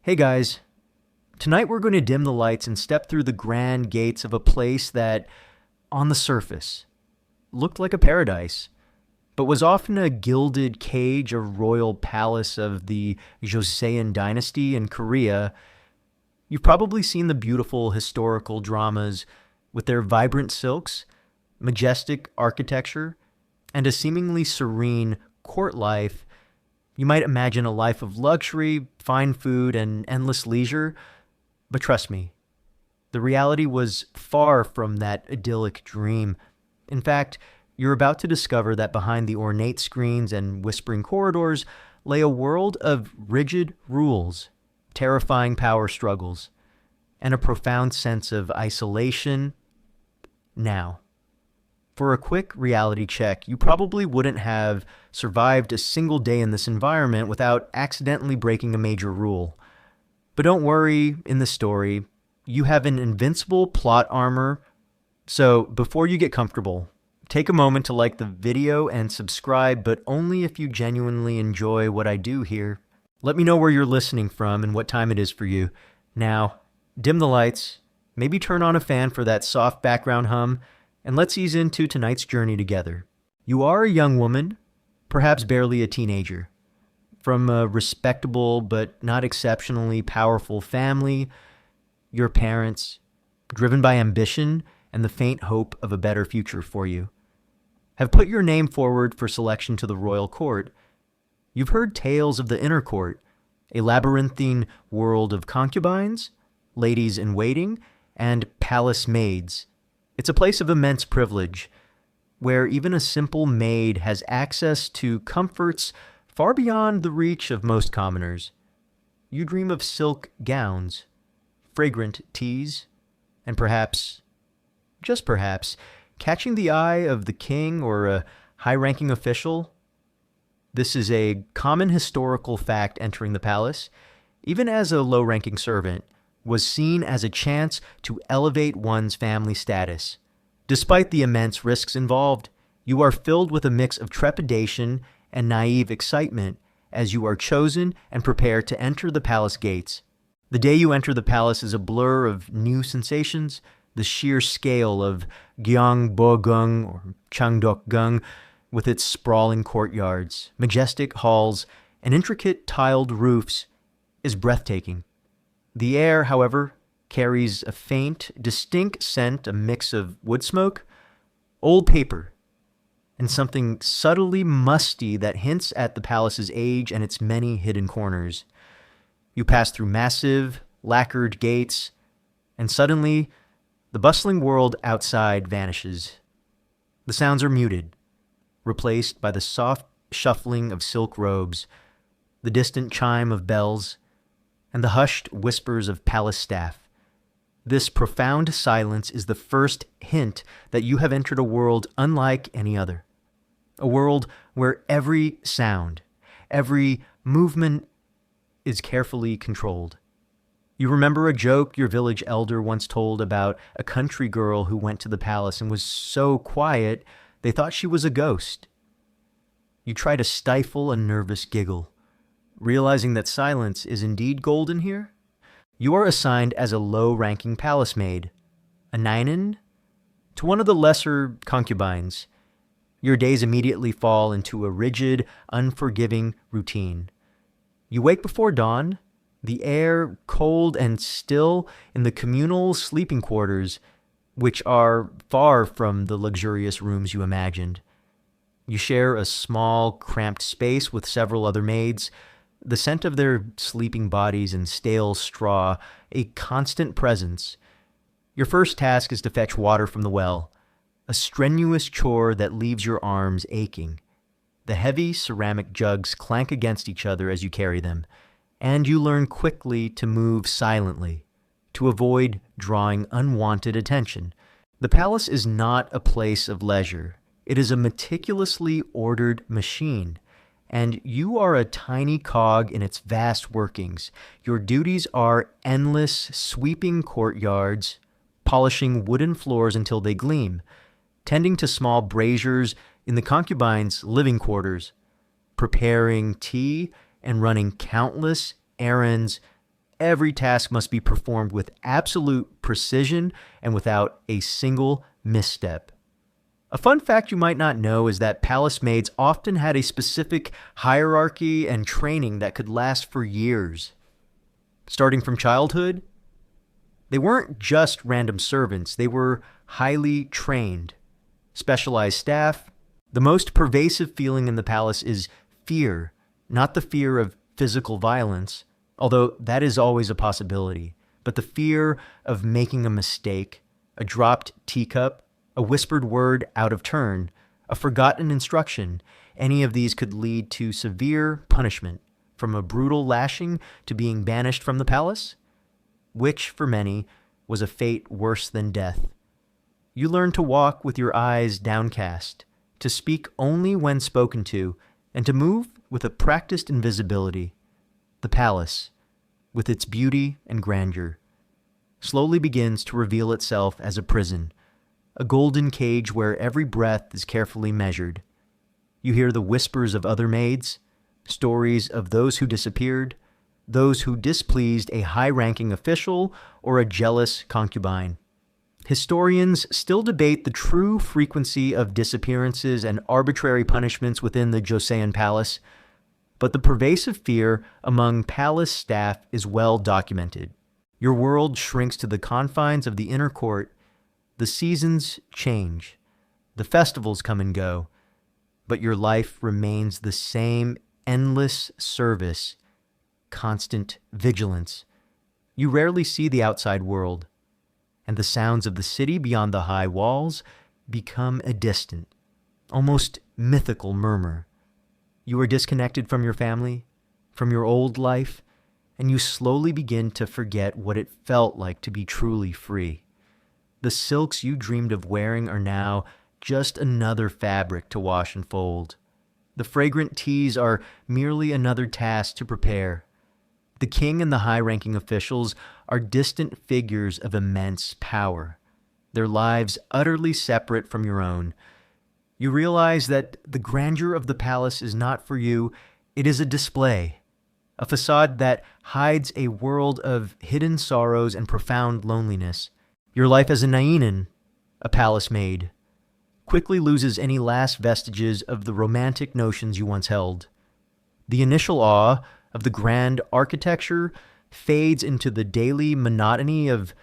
Hey guys, tonight we're going to dim the lights and step through the grand gates of a place that, on the surface, looked like a paradise, but was often a gilded cage or royal palace of the Chosun Dynasty in Korea. You've probably seen the beautiful historical dramas with their vibrant silks, majestic architecture, and a seemingly serene court life. You might imagine a life of luxury, fine food, and endless leisure, but trust me, the reality was far from that idyllic dream. In fact, you're about to discover that behind the ornate screens and whispering corridors lay a world of rigid rules, terrifying power struggles, and a profound sense of isolation. Now, for a quick reality check, you probably wouldn't have survived a single day in this environment without accidentally breaking a major rule. But don't worry, in the story, you have an invincible plot armor. So before you get comfortable, take a moment to like the video and subscribe, but only if you genuinely enjoy what I do here. Let me know where you're listening from and what time it is for you. Now, dim the lights, maybe turn on a fan for that soft background hum, and let's ease into tonight's journey together. You are a young woman, perhaps barely a teenager, from a respectable but not exceptionally powerful family. Your parents, driven by ambition and the faint hope of a better future for you, have put your name forward for selection to the royal court. You've heard tales of the inner court, a labyrinthine world of concubines, ladies in waiting, and palace maids. It's a place of immense privilege, where even a simple maid has access to comforts far beyond the reach of most commoners. You dream of silk gowns, fragrant teas, and perhaps, just perhaps, catching the eye of the king or a high-ranking official. This is a common historical fact entering the palace, even as a low-ranking servant, was seen as a chance to elevate one's family status. Despite the immense risks involved, you are filled with a mix of trepidation and naive excitement as you are chosen and prepare to enter the palace gates. The day you enter the palace is a blur of new sensations. The sheer scale of Gyeongbokgung or Changdeokgung, with its sprawling courtyards, majestic halls, and intricate tiled roofs, is breathtaking. The air, however, carries a faint, distinct scent, a mix of wood smoke, old paper, and something subtly musty that hints at the palace's age and its many hidden corners. You pass through massive, lacquered gates, and suddenly, the bustling world outside vanishes. The sounds are muted, replaced by the soft shuffling of silk robes, the distant chime of bells, and the hushed whispers of palace staff. This profound silence is the first hint that you have entered a world unlike any other. A world where every sound, every movement is carefully controlled. You remember a joke your village elder once told about a country girl who went to the palace and was so quiet they thought she was a ghost. You try to stifle a nervous giggle, realizing that silence is indeed golden here. You are assigned as a low-ranking palace maid, a nainin, to one of the lesser concubines. Your days immediately fall into a rigid, unforgiving routine. You wake before dawn, the air cold and still in the communal sleeping quarters, which are far from the luxurious rooms you imagined. You share a small, cramped space with several other maids, the scent of their sleeping bodies and stale straw, a constant presence. Your first task is to fetch water from the well, a strenuous chore that leaves your arms aching. The heavy ceramic jugs clank against each other as you carry them, and you learn quickly to move silently, to avoid drawing unwanted attention. The palace is not a place of leisure. It is a meticulously ordered machine, and you are a tiny cog in its vast workings. Your duties are endless, sweeping courtyards, polishing wooden floors until they gleam, tending to small braziers in the concubines' living quarters, preparing tea and running countless errands Every task must be performed with absolute precision and without a single misstep. A fun fact you might not know is that palace maids often had a specific hierarchy and training that could last for years. Starting from childhood, they weren't just random servants, they were highly trained, specialized staff. The most pervasive feeling in the palace is fear, not the fear of physical violence, although that is always a possibility, but the fear of making a mistake, a dropped teacup, a whispered word out of turn, a forgotten instruction. Any of these could lead to severe punishment, from a brutal lashing to being banished from the palace, which, for many, was a fate worse than death. You learn to walk with your eyes downcast, to speak only when spoken to, and to move with a practiced invisibility. The palace, with its beauty and grandeur, slowly begins to reveal itself as a prison, a golden cage where every breath is carefully measured. You hear the whispers of other maids, stories of those who disappeared, those who displeased a high-ranking official or a jealous concubine. Historians still debate the true frequency of disappearances and arbitrary punishments within the Joseon palace, but the pervasive fear among palace staff is well documented. Your world shrinks to the confines of the inner court. The seasons change. The festivals come and go. But your life remains the same endless service, constant vigilance. You rarely see the outside world, and the sounds of the city beyond the high walls become a distant, almost mythical murmur. You are disconnected from your family, from your old life, and you slowly begin to forget what it felt like to be truly free. The silks you dreamed of wearing are now just another fabric to wash and fold. The fragrant teas are merely another task to prepare. The king and the high-ranking officials are distant figures of immense power, their lives utterly separate from your own. You realize that the grandeur of the palace is not for you, it is a display, a facade that hides a world of hidden sorrows and profound loneliness. Your life as a Nainan, a palace maid, quickly loses any last vestiges of the romantic notions you once held. The initial awe of the grand architecture fades into the daily monotony of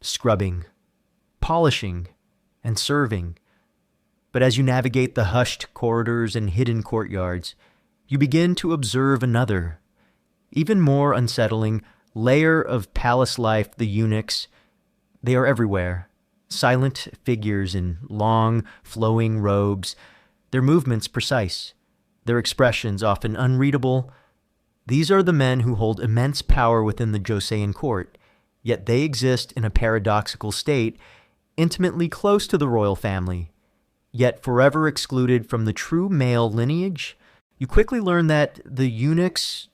scrubbing, polishing, and serving. But as you navigate the hushed corridors and hidden courtyards, you begin to observe another, even more unsettling, layer of palace life: the eunuchs. They are everywhere, silent figures in long, flowing robes, their movements precise, their expressions often unreadable. These are the men who hold immense power within the Joseon court, yet they exist in a paradoxical state, intimately close to the royal family, yet forever excluded from the true male lineage. You quickly learn that the eunuchs,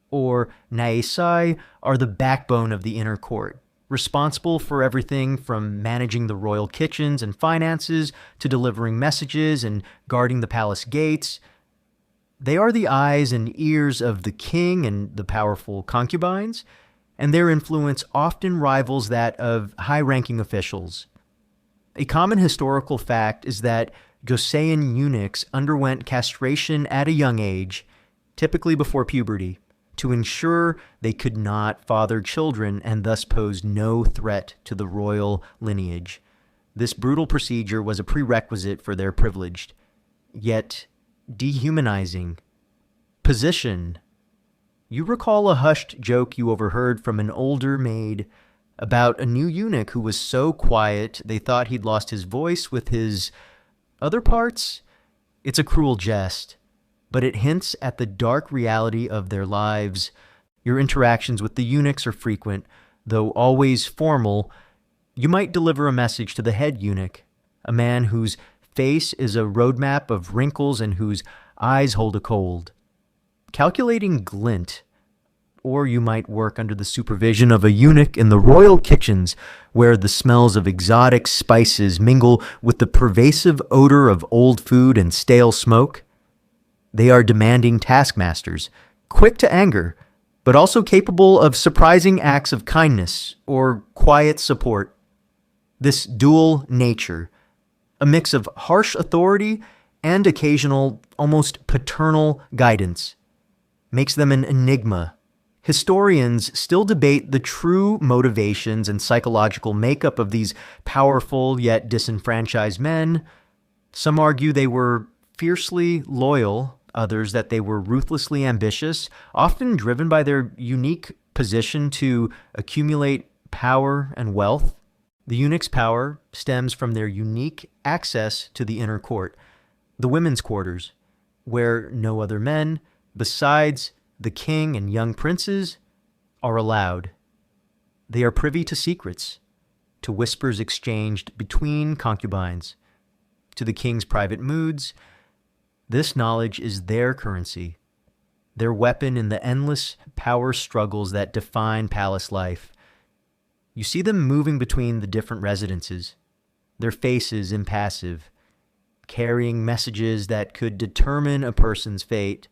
or naesai, are the backbone of the inner court, responsible for everything from managing the royal kitchens and finances to delivering messages and guarding the palace gates. They are the eyes and ears of the king and the powerful concubines, and their influence often rivals that of high-ranking officials. A common historical fact is that Joseon eunuchs underwent castration at a young age, typically before puberty, to ensure they could not father children and thus pose no threat to the royal lineage. This brutal procedure was a prerequisite for their privileged, yet dehumanizing position. You recall a hushed joke you overheard from an older maid about a new eunuch who was so quiet they thought he'd lost his voice with his other parts? It's a cruel jest, but it hints at the dark reality of their lives. Your interactions with the eunuchs are frequent, though always formal. You might deliver a message to the head eunuch, a man whose face is a roadmap of wrinkles and whose eyes hold a cold, calculating glint. Or you might work under the supervision of a eunuch in the royal kitchens, where the smells of exotic spices mingle with the pervasive odor of old food and stale smoke. They are demanding taskmasters, quick to anger, but also capable of surprising acts of kindness or quiet support. This dual nature, a mix of harsh authority and occasional, almost paternal guidance, makes them an enigma. Historians still debate the true motivations and psychological makeup of these powerful yet disenfranchised men. Some argue they were fiercely loyal, others that they were ruthlessly ambitious, often driven by their unique position to accumulate power and wealth. The eunuch's power stems from their unique access to the inner court, the women's quarters, where no other men, besides the king and young princes, are allowed. They are privy to secrets, to whispers exchanged between concubines, to the king's private moods. This knowledge is their currency, their weapon in the endless power struggles that define palace life. You see them moving between the different residences, their faces impassive, carrying messages that could determine a person's fate.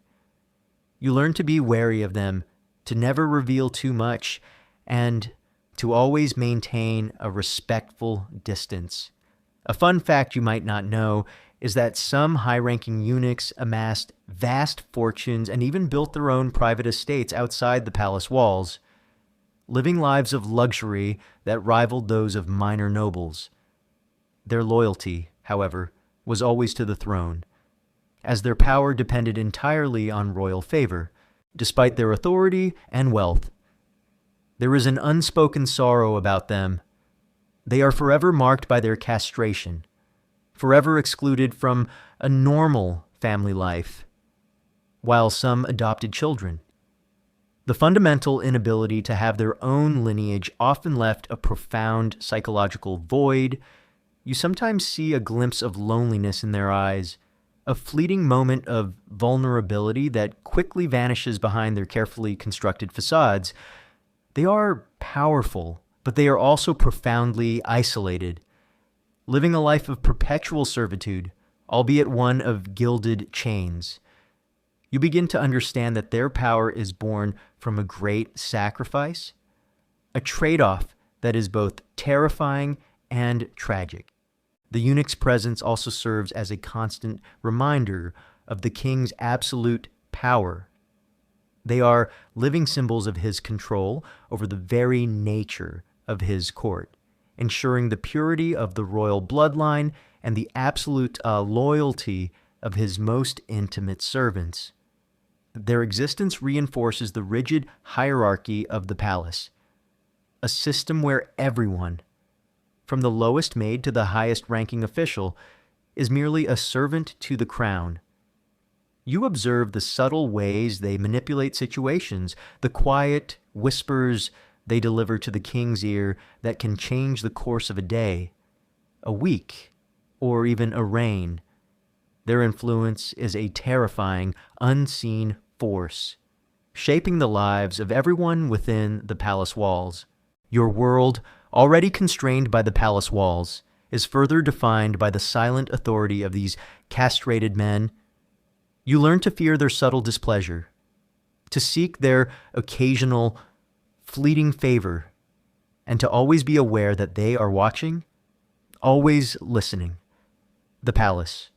You learn to be wary of them, to never reveal too much, and to always maintain a respectful distance. A fun fact you might not know is that some high-ranking eunuchs amassed vast fortunes and even built their own private estates outside the palace walls, living lives of luxury that rivaled those of minor nobles. Their loyalty, however, was always to the throne, as their power depended entirely on royal favor, despite their authority and wealth. There is an unspoken sorrow about them. They are forever marked by their castration, forever excluded from a normal family life, while some adopted children. The fundamental inability to have their own lineage often left a profound psychological void. You sometimes see a glimpse of loneliness in their eyes, a fleeting moment of vulnerability that quickly vanishes behind their carefully constructed facades. They are powerful, but they are also profoundly isolated, living a life of perpetual servitude, albeit one of gilded chains. You begin to understand that their power is born from a great sacrifice, a trade-off that is both terrifying and tragic. The eunuch's presence also serves as a constant reminder of the king's absolute power. They are living symbols of his control over the very nature of his court, ensuring the purity of the royal bloodline and the absolute loyalty of his most intimate servants. Their existence reinforces the rigid hierarchy of the palace, a system where everyone, from the lowest maid to the highest-ranking official, is merely a servant to the crown. You observe the subtle ways they manipulate situations, the quiet whispers they deliver to the king's ear that can change the course of a day, a week, or even a reign. Their influence is a terrifying, unseen force, shaping the lives of everyone within the palace walls. Your world, already constrained by the palace walls, is further defined by the silent authority of these castrated men. You learn to fear their subtle displeasure, to seek their occasional, fleeting favor, and to always be aware that they are watching, always listening. The palace,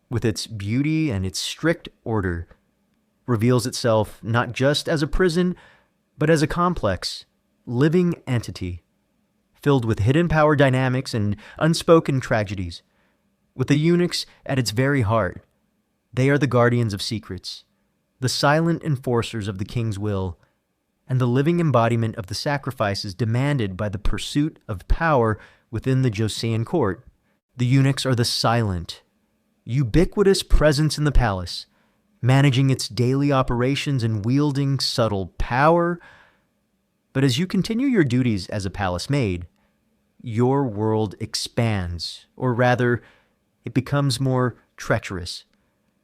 with its beauty and its strict order, reveals itself not just as a prison, but as a complex, living entity, filled with hidden power dynamics and unspoken tragedies. With the eunuchs at its very heart, they are the guardians of secrets, the silent enforcers of the king's will, and the living embodiment of the sacrifices demanded by the pursuit of power within the Chosun court. The eunuchs are the silent, ubiquitous presence in the palace, managing its daily operations and wielding subtle power. But as you continue your duties as a palace maid, your world expands, or rather, it becomes more treacherous.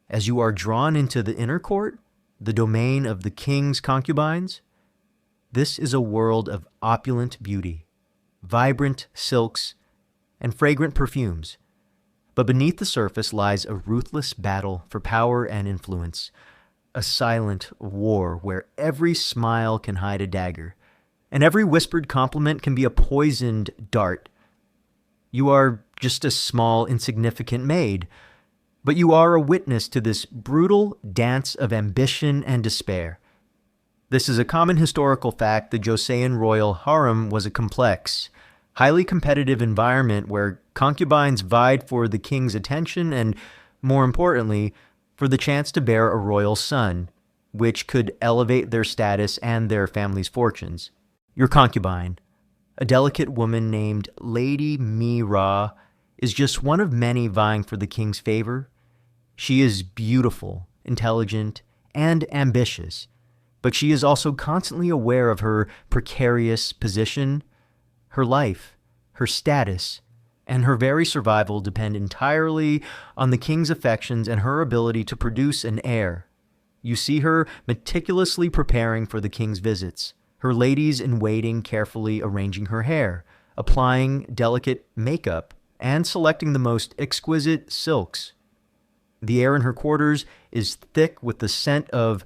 As you are drawn into the inner court, the domain of the king's concubines, this is a world of opulent beauty, vibrant silks, and fragrant perfumes. But beneath the surface lies a ruthless battle for power and influence, a silent war where every smile can hide a dagger, and every whispered compliment can be a poisoned dart. You are just a small, insignificant maid, but you are a witness to this brutal dance of ambition and despair. This is a common historical fact. The Joseon royal harem was a complex, highly competitive environment where concubines vied for the king's attention and, more importantly, for the chance to bear a royal son, which could elevate their status and their family's fortunes. Your concubine, a delicate woman named Lady Mi-Ra, is just one of many vying for the king's favor. She is beautiful, intelligent, and ambitious, but she is also constantly aware of her precarious position. Her life, her status, and her very survival depend entirely on the king's affections and her ability to produce an heir. You see her meticulously preparing for the king's visits, her ladies-in-waiting carefully arranging her hair, applying delicate makeup, and selecting the most exquisite silks. The air in her quarters is thick with the scent of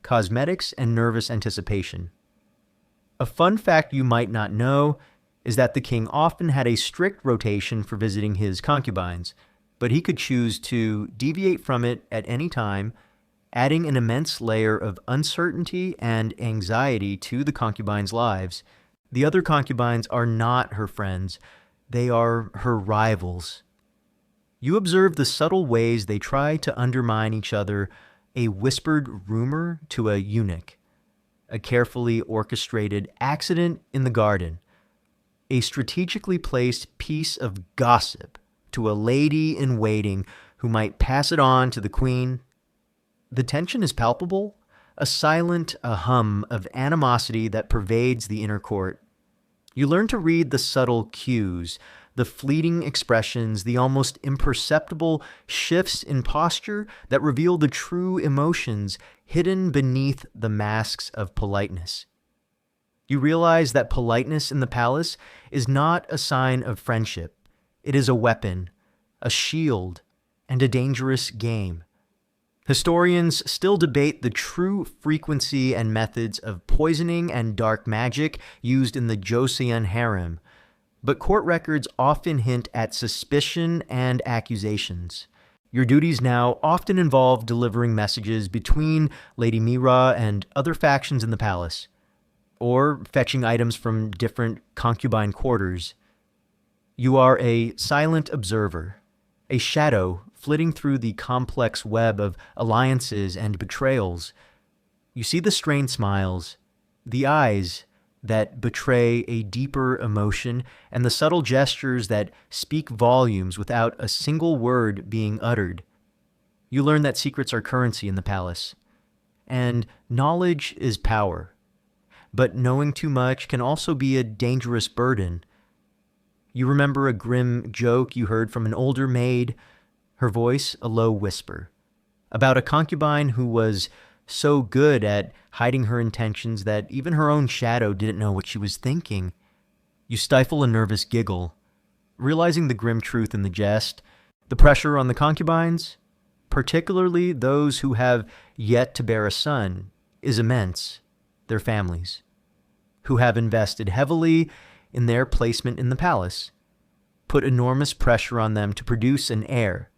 cosmetics and nervous anticipation. A fun fact you might not know is that the king often had a strict rotation for visiting his concubines, but he could choose to deviate from it at any time, adding an immense layer of uncertainty and anxiety to the concubines' lives. The other concubines are not her friends, they are her rivals. You observe the subtle ways they try to undermine each other, a whispered rumor to a eunuch, a carefully orchestrated accident in the garden, a strategically placed piece of gossip to a lady-in-waiting who might pass it on to the queen. The tension is palpable, a silent hum of animosity that pervades the inner court. You learn to read the subtle cues, the fleeting expressions, the almost imperceptible shifts in posture that reveal the true emotions hidden beneath the masks of politeness. You realize that politeness in the palace is not a sign of friendship. It is a weapon, a shield, and a dangerous game. Historians still debate the true frequency and methods of poisoning and dark magic used in the Joseon harem, but court records often hint at suspicion and accusations. Your duties now often involve delivering messages between Lady Mi-Ra and other factions in the palace, or fetching items from different concubine quarters. You are a silent observer, a shadow flitting through the complex web of alliances and betrayals. You see the strained smiles, the eyes that betray a deeper emotion, and the subtle gestures that speak volumes without a single word being uttered. You learn that secrets are currency in the palace, and knowledge is power. But knowing too much can also be a dangerous burden. You remember a grim joke you heard from an older maid, her voice a low whisper, about a concubine who was so good at hiding her intentions that even her own shadow didn't know what she was thinking. You stifle a nervous giggle, realizing the grim truth in the jest. The pressure on the concubines, particularly those who have yet to bear a son, is immense. Their families, who have invested heavily in their placement in the palace, put enormous pressure on them to produce an heir.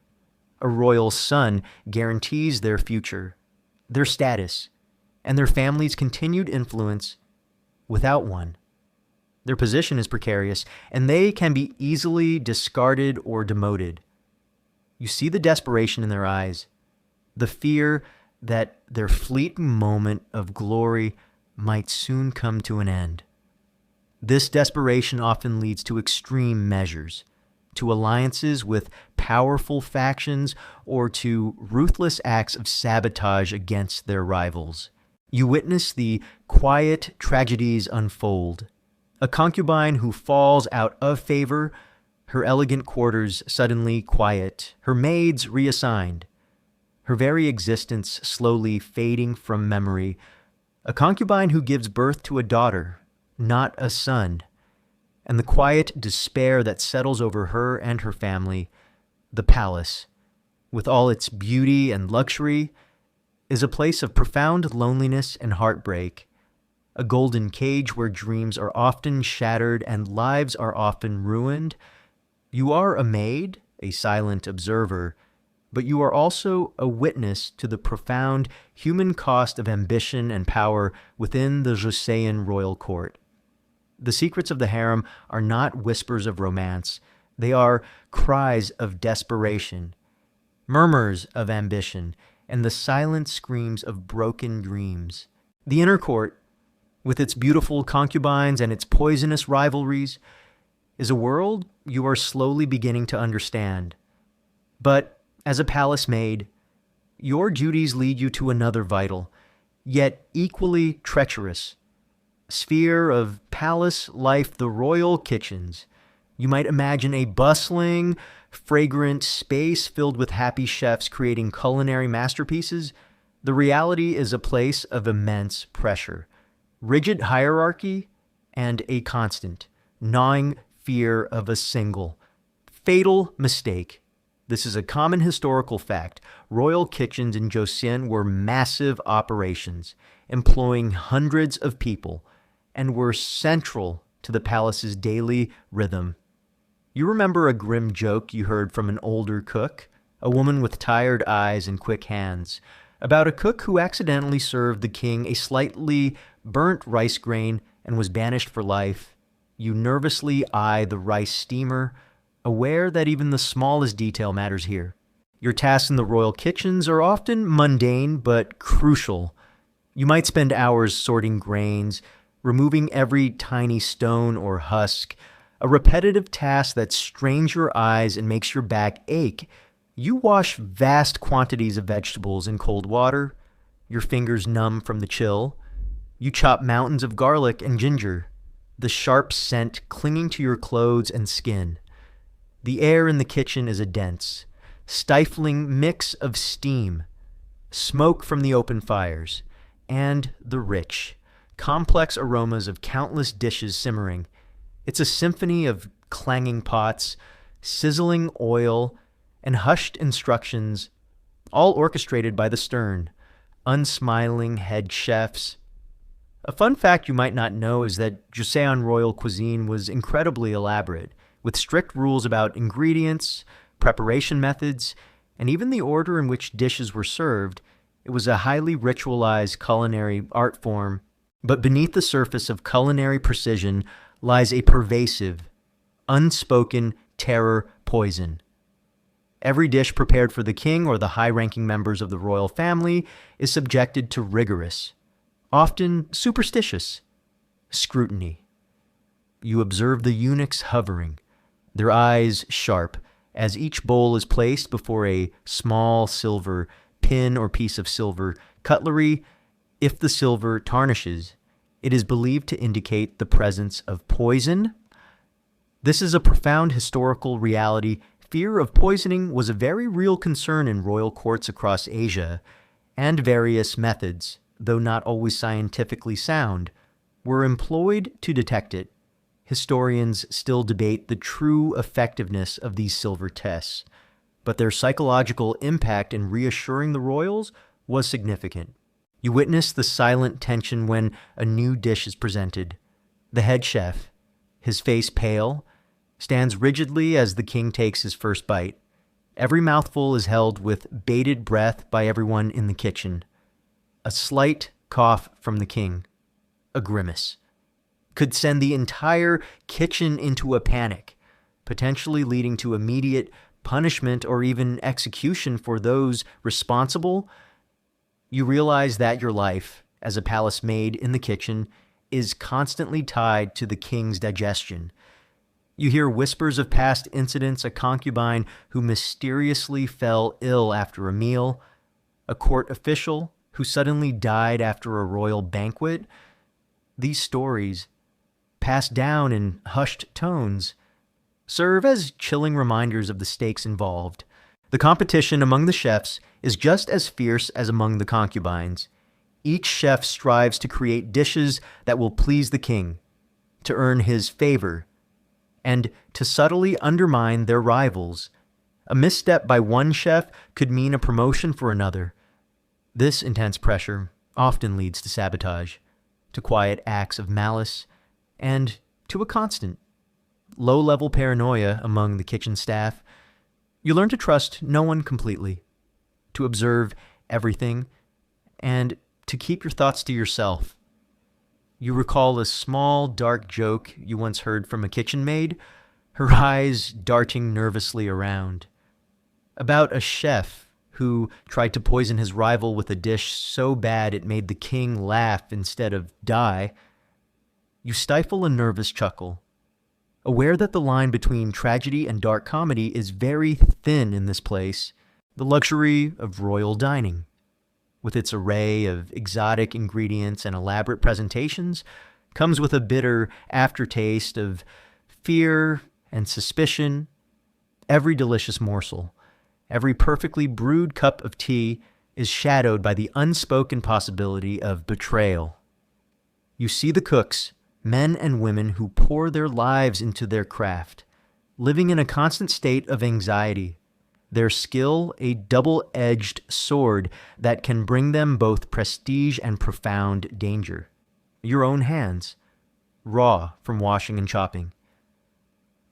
A royal son guarantees their future, their status, and their family's continued influence. Without one, their position is precarious, and they can be easily discarded or demoted. You see the desperation in their eyes, the fear that their fleeting moment of glory might soon come to an end. This desperation often leads to extreme measures, to alliances with powerful factions, or to ruthless acts of sabotage against their rivals. You witness the quiet tragedies unfold. A concubine who falls out of favor, her elegant quarters suddenly quiet, her maids reassigned, her very existence slowly fading from memory. A concubine who gives birth to a daughter, not a son, and the quiet despair that settles over her and her family. The palace, with all its beauty and luxury, is a place of profound loneliness and heartbreak, a golden cage where dreams are often shattered and lives are often ruined. You are a maid, a silent observer, but you are also a witness to the profound human cost of ambition and power within the Joseon royal court. The secrets of the harem are not whispers of romance. They are cries of desperation, murmurs of ambition, and the silent screams of broken dreams. The inner court, with its beautiful concubines and its poisonous rivalries, is a world you are slowly beginning to understand. But as a palace maid, your duties lead you to another vital, yet equally treacherous, sphere of palace life, the royal kitchens. You might imagine a bustling, fragrant space filled with happy chefs creating culinary masterpieces. The reality is a place of immense pressure, rigid hierarchy, and a constant, gnawing fear of a single, fatal mistake. This is a common historical fact. Royal kitchens in Joseon were massive operations, employing hundreds of people, and were central to the palace's daily rhythm. You remember a grim joke you heard from an older cook, a woman with tired eyes and quick hands, about a cook who accidentally served the king a slightly burnt rice grain and was banished for life. You nervously eye the rice steamer, aware that even the smallest detail matters here. Your tasks in the royal kitchens are often mundane but crucial. You might spend hours sorting grains, removing every tiny stone or husk, a repetitive task that strains your eyes and makes your back ache. You wash vast quantities of vegetables in cold water, your fingers numb from the chill. You chop mountains of garlic and ginger, the sharp scent clinging to your clothes and skin. The air in the kitchen is a dense, stifling mix of steam, smoke from the open fires, and the rich, complex aromas of countless dishes simmering. It's a symphony of clanging pots, sizzling oil, and hushed instructions, all orchestrated by the stern, unsmiling head chefs. A fun fact you might not know is that Joseon royal cuisine was incredibly elaborate, with strict rules about ingredients, preparation methods, and even the order in which dishes were served. It was a highly ritualized culinary art form, but beneath the surface of culinary precision lies a pervasive, unspoken terror poison. Every dish prepared for the king or the high-ranking members of the royal family is subjected to rigorous, often superstitious, scrutiny. You observe the eunuchs hovering, their eyes sharp, as each bowl is placed before a small silver pin or piece of silver cutlery. If the silver tarnishes, it is believed to indicate the presence of poison. This is a profound historical reality. Fear of poisoning was a very real concern in royal courts across Asia, and various methods, though not always scientifically sound, were employed to detect it. Historians still debate the true effectiveness of these silver tests, but their psychological impact in reassuring the royals was significant. You witness the silent tension when a new dish is presented. The head chef, his face pale, stands rigidly as the king takes his first bite. Every mouthful is held with bated breath by everyone in the kitchen. A slight cough from the king, a grimace, could send the entire kitchen into a panic, potentially leading to immediate punishment or even execution for those responsible. You realize that your life, as a palace maid in the kitchen, is constantly tied to the king's digestion. You hear whispers of past incidents, a concubine who mysteriously fell ill after a meal, a court official who suddenly died after a royal banquet. These stories, passed down in hushed tones, serve as chilling reminders of the stakes involved. The competition among the chefs is just as fierce as among the concubines. Each chef strives to create dishes that will please the king, to earn his favor, and to subtly undermine their rivals. A misstep by one chef could mean a promotion for another. This intense pressure often leads to sabotage, to quiet acts of malice, and to a constant, low-level paranoia among the kitchen staff. You learn to trust no one completely, to observe everything, and to keep your thoughts to yourself. You recall a small, dark joke you once heard from a kitchen maid, her eyes darting nervously around, about a chef who tried to poison his rival with a dish so bad it made the king laugh instead of die. You stifle a nervous chuckle, aware that the line between tragedy and dark comedy is very thin in this place, the luxury of royal dining. With its array of exotic ingredients and elaborate presentations, comes with a bitter aftertaste of fear and suspicion. Every delicious morsel, every perfectly brewed cup of tea is shadowed by the unspoken possibility of betrayal. You see the cooks, men and women who pour their lives into their craft, living in a constant state of anxiety, their skill a double-edged sword that can bring them both prestige and profound danger. Your own hands, raw from washing and chopping,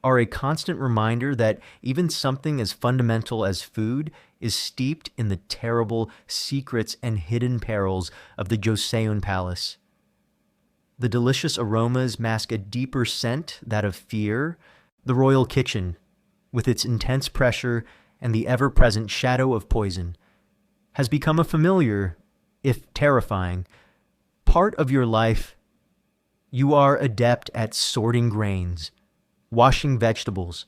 are a constant reminder that even something as fundamental as food is steeped in the terrible secrets and hidden perils of the Chosun Palace. The delicious aromas mask a deeper scent, that of fear. The royal kitchen, with its intense pressure and the ever-present shadow of poison, has become a familiar, if terrifying, part of your life. You are adept at sorting grains, washing vegetables,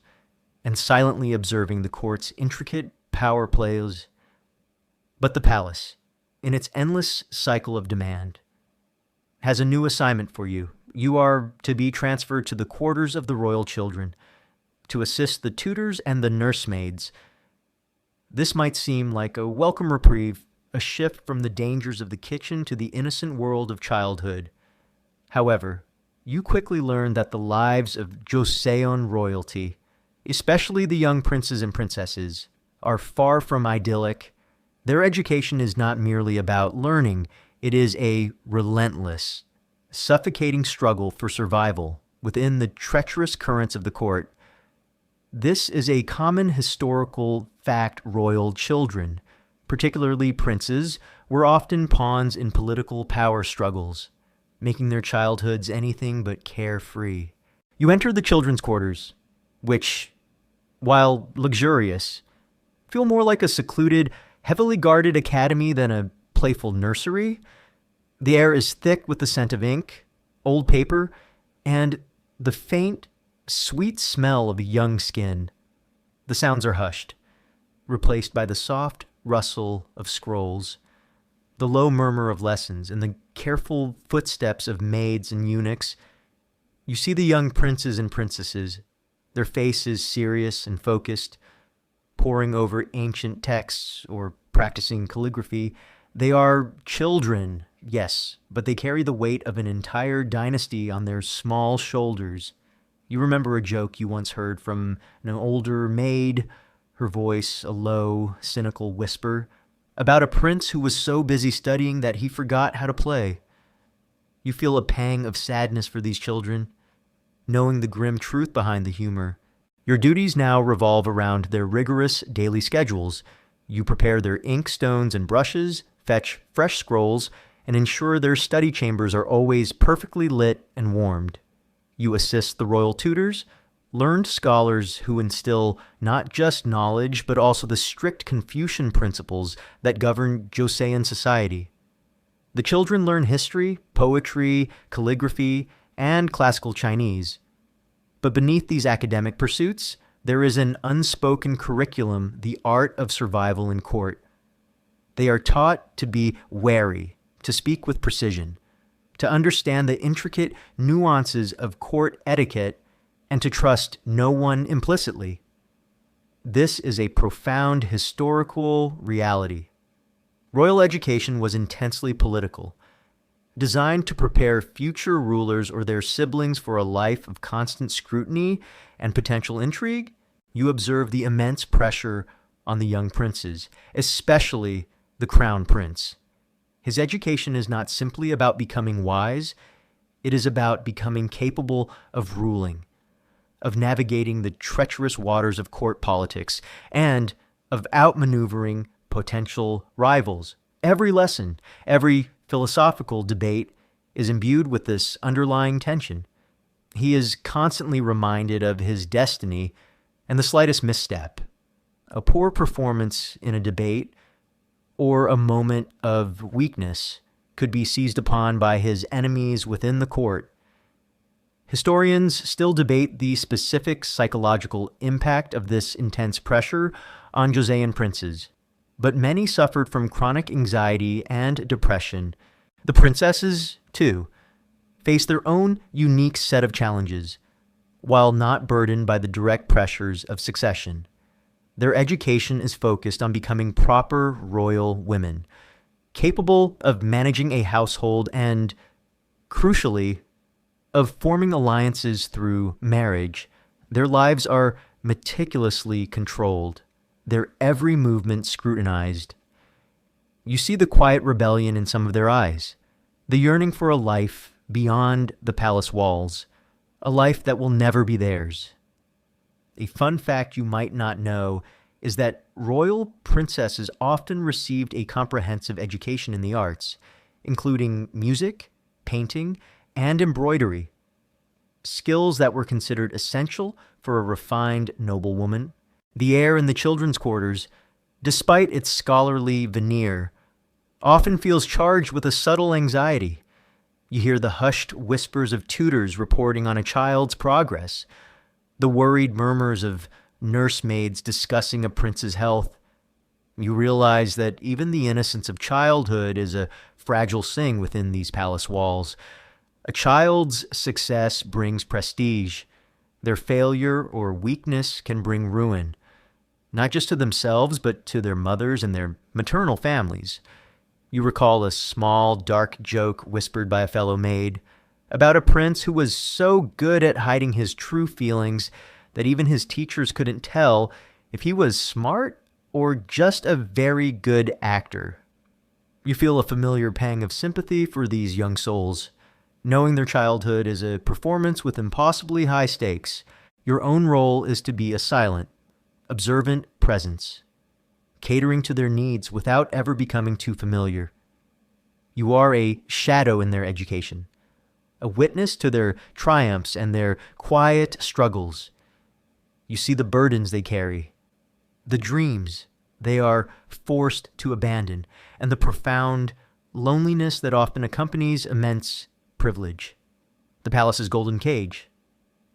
and silently observing the court's intricate power plays. But the palace, in its endless cycle of demand, has a new assignment for you. You are to be transferred to the quarters of the royal children, to assist the tutors and the nursemaids. This might seem like a welcome reprieve, a shift from the dangers of the kitchen to the innocent world of childhood. However, you quickly learn that the lives of Chosun royalty, especially the young princes and princesses, are far from idyllic. Their education is not merely about learning, it is a relentless, suffocating struggle for survival within the treacherous currents of the court. This is a common historical fact. Royal children, particularly princes, were often pawns in political power struggles, making their childhoods anything but carefree. You enter the children's quarters, which, while luxurious, feel more like a secluded, heavily guarded academy than a playful nursery. The air is thick with the scent of ink, old paper, and the faint, sweet smell of young skin. The sounds are hushed, replaced by the soft rustle of scrolls, the low murmur of lessons, and the careful footsteps of maids and eunuchs. You see the young princes and princesses, their faces serious and focused, poring over ancient texts or practicing calligraphy. They are children, yes, but they carry the weight of an entire dynasty on their small shoulders. You remember a joke you once heard from an older maid, her voice a low, cynical whisper, about a prince who was so busy studying that he forgot how to play. You feel a pang of sadness for these children, knowing the grim truth behind the humor. Your duties now revolve around their rigorous daily schedules. You prepare their ink stones and brushes, fetch fresh scrolls, and ensure their study chambers are always perfectly lit and warmed. You assist the royal tutors, learned scholars who instill not just knowledge, but also the strict Confucian principles that govern Chosun society. The children learn history, poetry, calligraphy, and classical Chinese. But beneath these academic pursuits, there is an unspoken curriculum, the art of survival in court. They are taught to be wary, to speak with precision, to understand the intricate nuances of court etiquette, and to trust no one implicitly. This is a profound historical reality. Royal education was intensely political, designed to prepare future rulers or their siblings for a life of constant scrutiny and potential intrigue. You observe the immense pressure on the young princes, especially the crown prince. His education is not simply about becoming wise, it is about becoming capable of ruling, of navigating the treacherous waters of court politics, and of outmaneuvering potential rivals. Every lesson, every philosophical debate is imbued with this underlying tension. He is constantly reminded of his destiny and the slightest misstep, a poor performance in a debate, or a moment of weakness could be seized upon by his enemies within the court. Historians still debate the specific psychological impact of this intense pressure on Joseon princes, but many suffered from chronic anxiety and depression. The princesses, too, faced their own unique set of challenges, while not burdened by the direct pressures of succession. Their education is focused on becoming proper royal women, capable of managing a household and, crucially, of forming alliances through marriage. Their lives are meticulously controlled, their every movement scrutinized. You see the quiet rebellion in some of their eyes, the yearning for a life beyond the palace walls, a life that will never be theirs. A fun fact you might not know is that royal princesses often received a comprehensive education in the arts, including music, painting, and embroidery, skills that were considered essential for a refined noblewoman. The air in the children's quarters, despite its scholarly veneer, often feels charged with a subtle anxiety. You hear the hushed whispers of tutors reporting on a child's progress, the worried murmurs of nursemaids discussing a prince's health. You realize that even the innocence of childhood is a fragile thing within these palace walls. A child's success brings prestige. Their failure or weakness can bring ruin, not just to themselves, but to their mothers and their maternal families. You recall a small, dark joke whispered by a fellow maid about a prince who was so good at hiding his true feelings that even his teachers couldn't tell if he was smart or just a very good actor. You feel a familiar pang of sympathy for these young souls, knowing their childhood is a performance with impossibly high stakes. Your own role is to be a silent, observant presence, catering to their needs without ever becoming too familiar. You are a shadow in their education, a witness to their triumphs and their quiet struggles. You see the burdens they carry, the dreams they are forced to abandon, and the profound loneliness that often accompanies immense privilege. The palace's golden cage,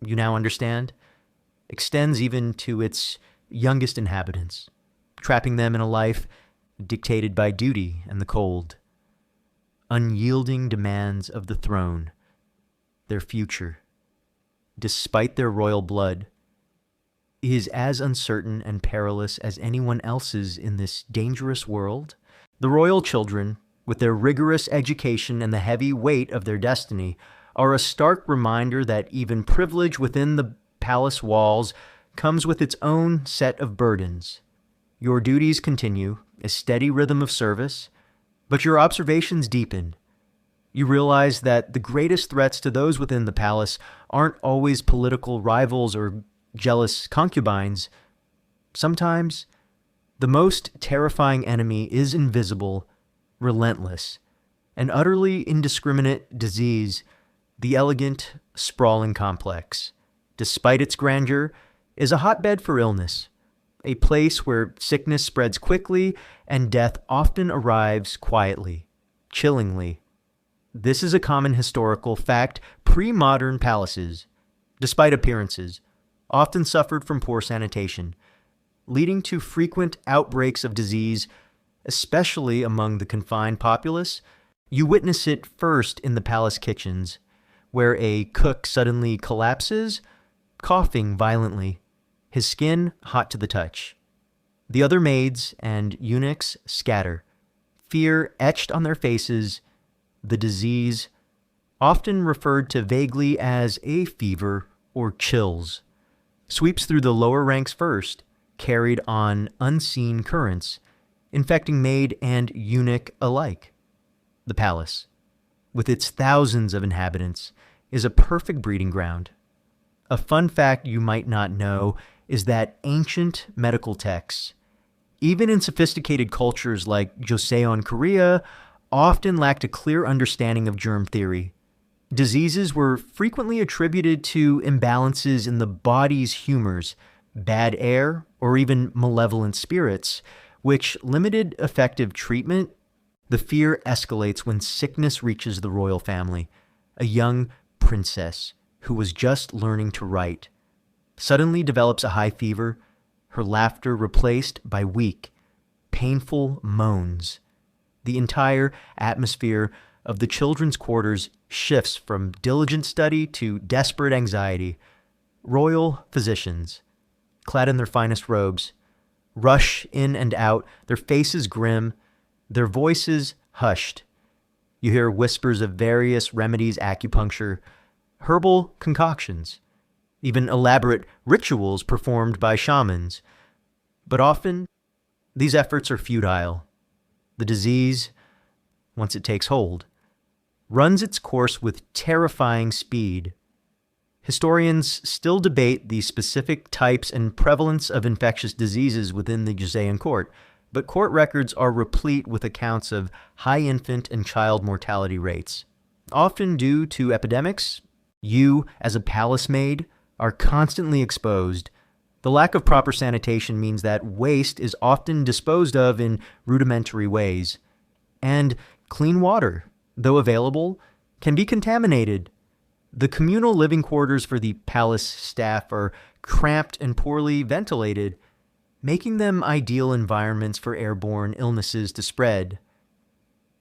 you now understand, extends even to its youngest inhabitants, trapping them in a life dictated by duty and the cold, unyielding demands of the throne. Their future, despite their royal blood, is as uncertain and perilous as anyone else's in this dangerous world. The royal children, with their rigorous education and the heavy weight of their destiny, are a stark reminder that even privilege within the palace walls comes with its own set of burdens. Your duties continue, a steady rhythm of service, but your observations deepen. You realize that the greatest threats to those within the palace aren't always political rivals or jealous concubines. Sometimes, the most terrifying enemy is invisible, relentless, an utterly indiscriminate disease. The elegant, sprawling complex, despite its grandeur, is a hotbed for illness, a place where sickness spreads quickly and death often arrives quietly, chillingly. This is a common historical fact. Pre-modern palaces, despite appearances, often suffered from poor sanitation, leading to frequent outbreaks of disease, especially among the confined populace. You witness it first in the palace kitchens, where a cook suddenly collapses, coughing violently, his skin hot to the touch. The other maids and eunuchs scatter, fear etched on their faces. The disease, often referred to vaguely as a fever or chills, sweeps through the lower ranks first, carried on unseen currents, infecting maid and eunuch alike. The palace, with its thousands of inhabitants, is a perfect breeding ground. A fun fact you might not know is that ancient medical texts, even in sophisticated cultures like Joseon, Korea, often lacked a clear understanding of germ theory. Diseases were frequently attributed to imbalances in the body's humors, bad air, or even malevolent spirits, which limited effective treatment. The fear escalates when sickness reaches the royal family. A young princess who was just learning to write suddenly develops a high fever, her laughter replaced by weak, painful moans. The entire atmosphere of the children's quarters shifts from diligent study to desperate anxiety. Royal physicians, clad in their finest robes, rush in and out, their faces grim, their voices hushed. You hear whispers of various remedies, acupuncture, herbal concoctions, even elaborate rituals performed by shamans. But often, these efforts are futile. The disease, once it takes hold, runs its course with terrifying speed. Historians still debate the specific types and prevalence of infectious diseases within the Joseon court, but court records are replete with accounts of high infant and child mortality rates. Often due to epidemics, you, as a palace maid, are constantly exposed. The lack of proper sanitation means that waste is often disposed of in rudimentary ways, and clean water, though available, can be contaminated. The communal living quarters for the palace staff are cramped and poorly ventilated, making them ideal environments for airborne illnesses to spread.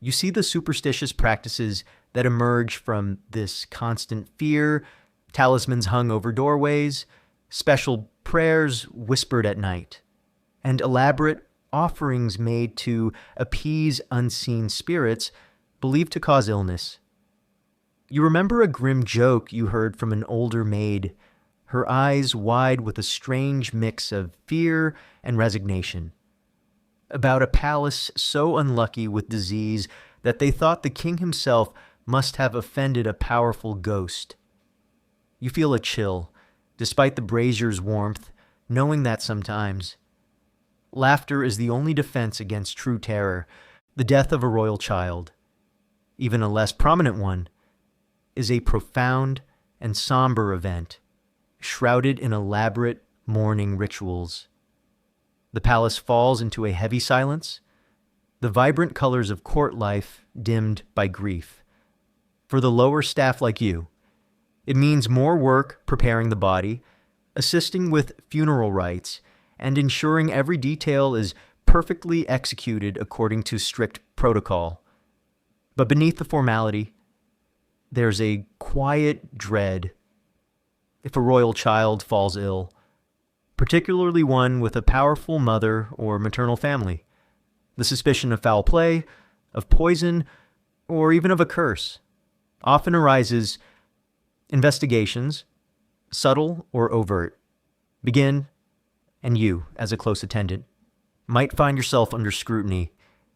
You see the superstitious practices that emerge from this constant fear, talismans hung over doorways, special prayers whispered at night, and elaborate offerings made to appease unseen spirits believed to cause illness. You remember a grim joke you heard from an older maid, her eyes wide with a strange mix of fear and resignation, about a palace so unlucky with disease that they thought the king himself must have offended a powerful ghost. You feel a chill, despite the brazier's warmth, knowing that sometimes laughter is the only defense against true terror. The death of a royal child, even a less prominent one, is a profound and somber event, shrouded in elaborate mourning rituals. The palace falls into a heavy silence, the vibrant colors of court life dimmed by grief. For the lower staff like you, it means more work preparing the body, assisting with funeral rites, and ensuring every detail is perfectly executed according to strict protocol. But beneath the formality, there's a quiet dread. If a royal child falls ill, particularly one with a powerful mother or maternal family, the suspicion of foul play, of poison, or even of a curse often arises. Investigations, subtle or overt, begin, and you, as a close attendant, might find yourself under scrutiny,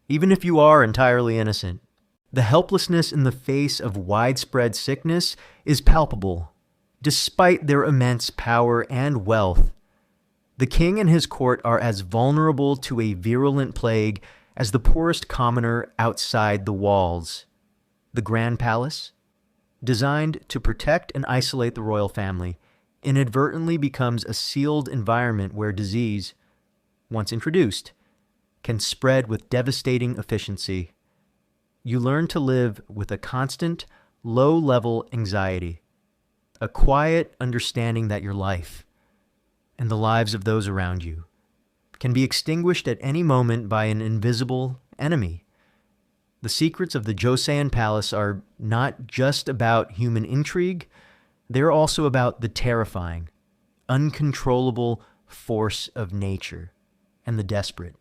even if you are entirely innocent. The helplessness in the face of widespread sickness is palpable, despite their immense power and wealth. The king and his court are as vulnerable to a virulent plague as the poorest commoner outside the walls. The Grand Palace, designed to protect and isolate the royal family, inadvertently becomes a sealed environment where disease, once introduced, can spread with devastating efficiency. You learn to live with a constant, low-level anxiety, a quiet understanding that your life, and the lives of those around you, can be extinguished at any moment by an invisible enemy. The secrets of the Joseon Palace are not just about human intrigue, they're also about the terrifying, uncontrollable force of nature and the desperate,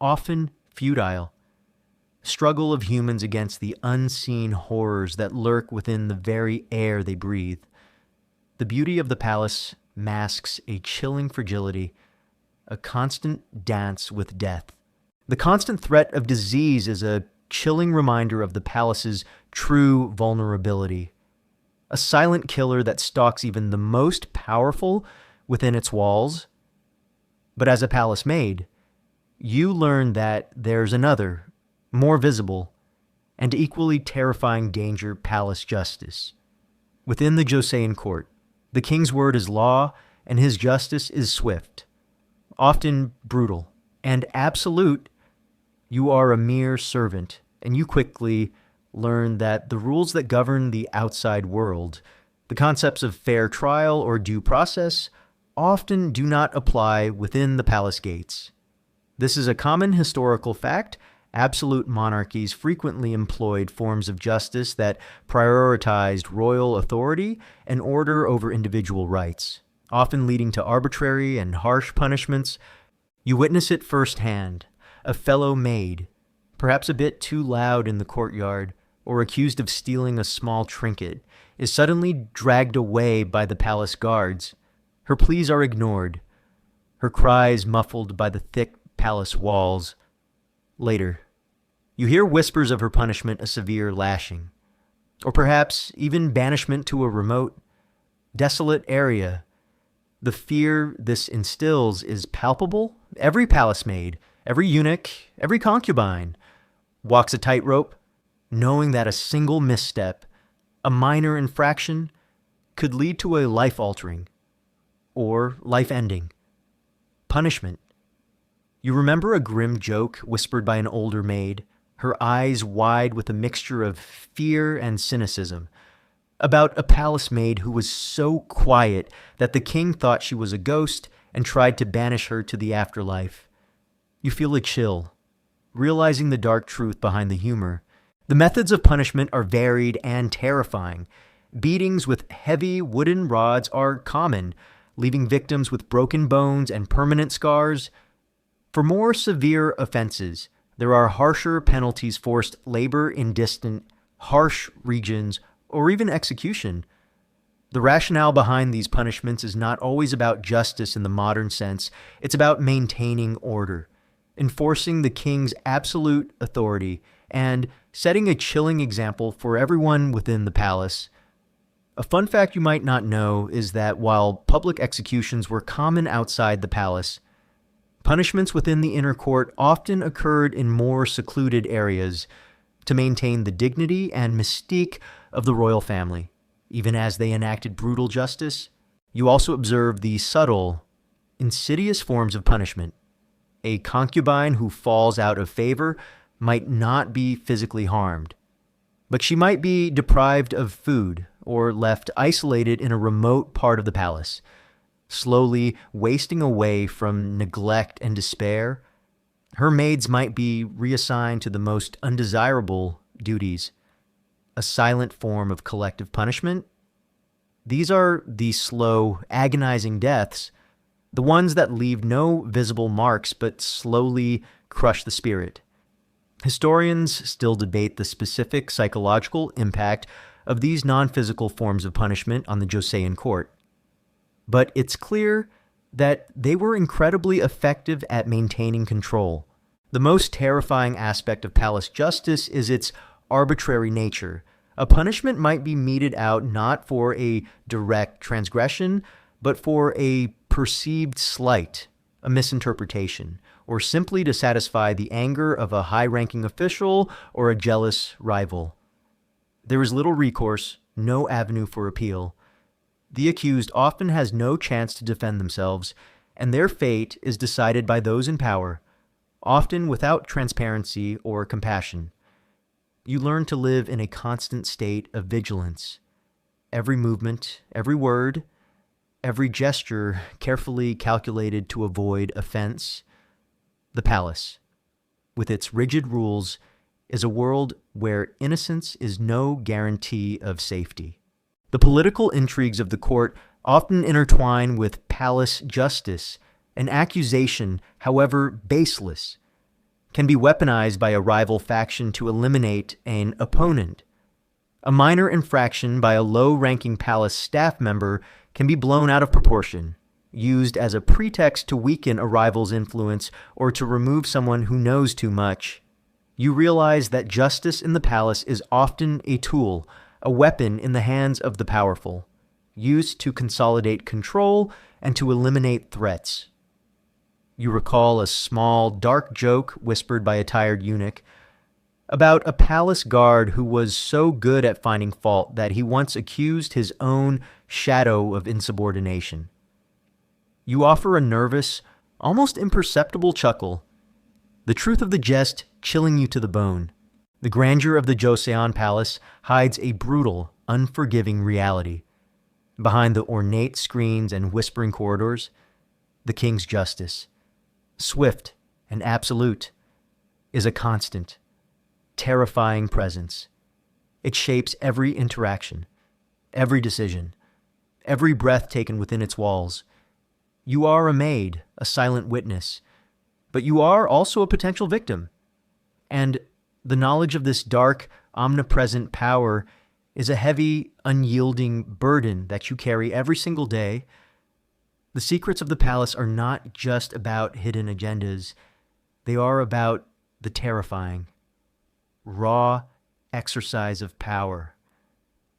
often futile, struggle of humans against the unseen horrors that lurk within the very air they breathe. The beauty of the palace masks a chilling fragility, a constant dance with death. The constant threat of disease is a chilling reminder of the palace's true vulnerability. A silent killer that stalks even the most powerful within its walls. But as a palace maid, you learn that there's another, more visible, and equally terrifying danger: palace justice. Within the Joseon court, the king's word is law, and his justice is swift, often brutal, and absolute. You are a mere servant, and you quickly learn that the rules that govern the outside world, the concepts of fair trial or due process, often do not apply within the palace gates. This is a common historical fact. Absolute monarchies frequently employed forms of justice that prioritized royal authority and order over individual rights, often leading to arbitrary and harsh punishments. You witness it firsthand. A fellow maid, perhaps a bit too loud in the courtyard or accused of stealing a small trinket, is suddenly dragged away by the palace guards. Her pleas are ignored, her cries muffled by the thick palace walls. Later, you hear whispers of her punishment: a severe lashing, or perhaps even banishment to a remote, desolate area. The fear this instills is palpable. Every palace maid, every eunuch, every concubine walks a tightrope, knowing that a single misstep, a minor infraction, could lead to a life-altering or life-ending punishment. You remember a grim joke whispered by an older maid, her eyes wide with a mixture of fear and cynicism, about a palace maid who was so quiet that the king thought she was a ghost and tried to banish her to the afterlife. You feel a chill, realizing the dark truth behind the humor. The methods of punishment are varied and terrifying. Beatings with heavy wooden rods are common, leaving victims with broken bones and permanent scars. For more severe offenses, there are harsher penalties: forced labor in distant, harsh regions, or even execution. The rationale behind these punishments is not always about justice in the modern sense. It's about maintaining order, enforcing the king's absolute authority, and setting a chilling example for everyone within the palace. A fun fact you might not know is that while public executions were common outside the palace, punishments within the inner court often occurred in more secluded areas to maintain the dignity and mystique of the royal family. Even as they enacted brutal justice, you also observe the subtle, insidious forms of punishment. A concubine who falls out of favor might not be physically harmed, but she might be deprived of food or left isolated in a remote part of the palace, slowly wasting away from neglect and despair. Her maids might be reassigned to the most undesirable duties, a silent form of collective punishment. These are the slow, agonizing deaths, the ones that leave no visible marks but slowly crush the spirit. Historians still debate the specific psychological impact of these non-physical forms of punishment on the Joseon court, but it's clear that they were incredibly effective at maintaining control. The most terrifying aspect of palace justice is its arbitrary nature. A punishment might be meted out not for a direct transgression, but for a perceived slight, a misinterpretation, or simply to satisfy the anger of a high-ranking official or a jealous rival. There is little recourse, no avenue for appeal. The accused often has no chance to defend themselves, and their fate is decided by those in power, often without transparency or compassion. You learn to live in a constant state of vigilance. Every movement, every word, every gesture carefully calculated to avoid offense. The palace, with its rigid rules, is a world where innocence is no guarantee of safety. The political intrigues of the court often intertwine with palace justice. An accusation, however baseless, can be weaponized by a rival faction to eliminate an opponent. A minor infraction by a low-ranking palace staff member can be blown out of proportion, used as a pretext to weaken a rival's influence or to remove someone who knows too much. You realize that justice in the palace is often a tool, a weapon in the hands of the powerful, used to consolidate control and to eliminate threats. You recall a small, dark joke whispered by a tired eunuch about a palace guard who was so good at finding fault that he once accused his own shadow of insubordination. You offer a nervous, almost imperceptible chuckle, the truth of the jest chilling you to the bone. The grandeur of the Joseon Palace hides a brutal, unforgiving reality. Behind the ornate screens and whispering corridors, the king's justice, swift and absolute, is a constant, terrifying presence. It shapes every interaction, every decision, every breath taken within its walls. You are a maid, a silent witness, but you are also a potential victim. And the knowledge of this dark, omnipresent power is a heavy, unyielding burden that you carry every single day. The secrets of the palace are not just about hidden agendas. They are about the terrifying, raw exercise of power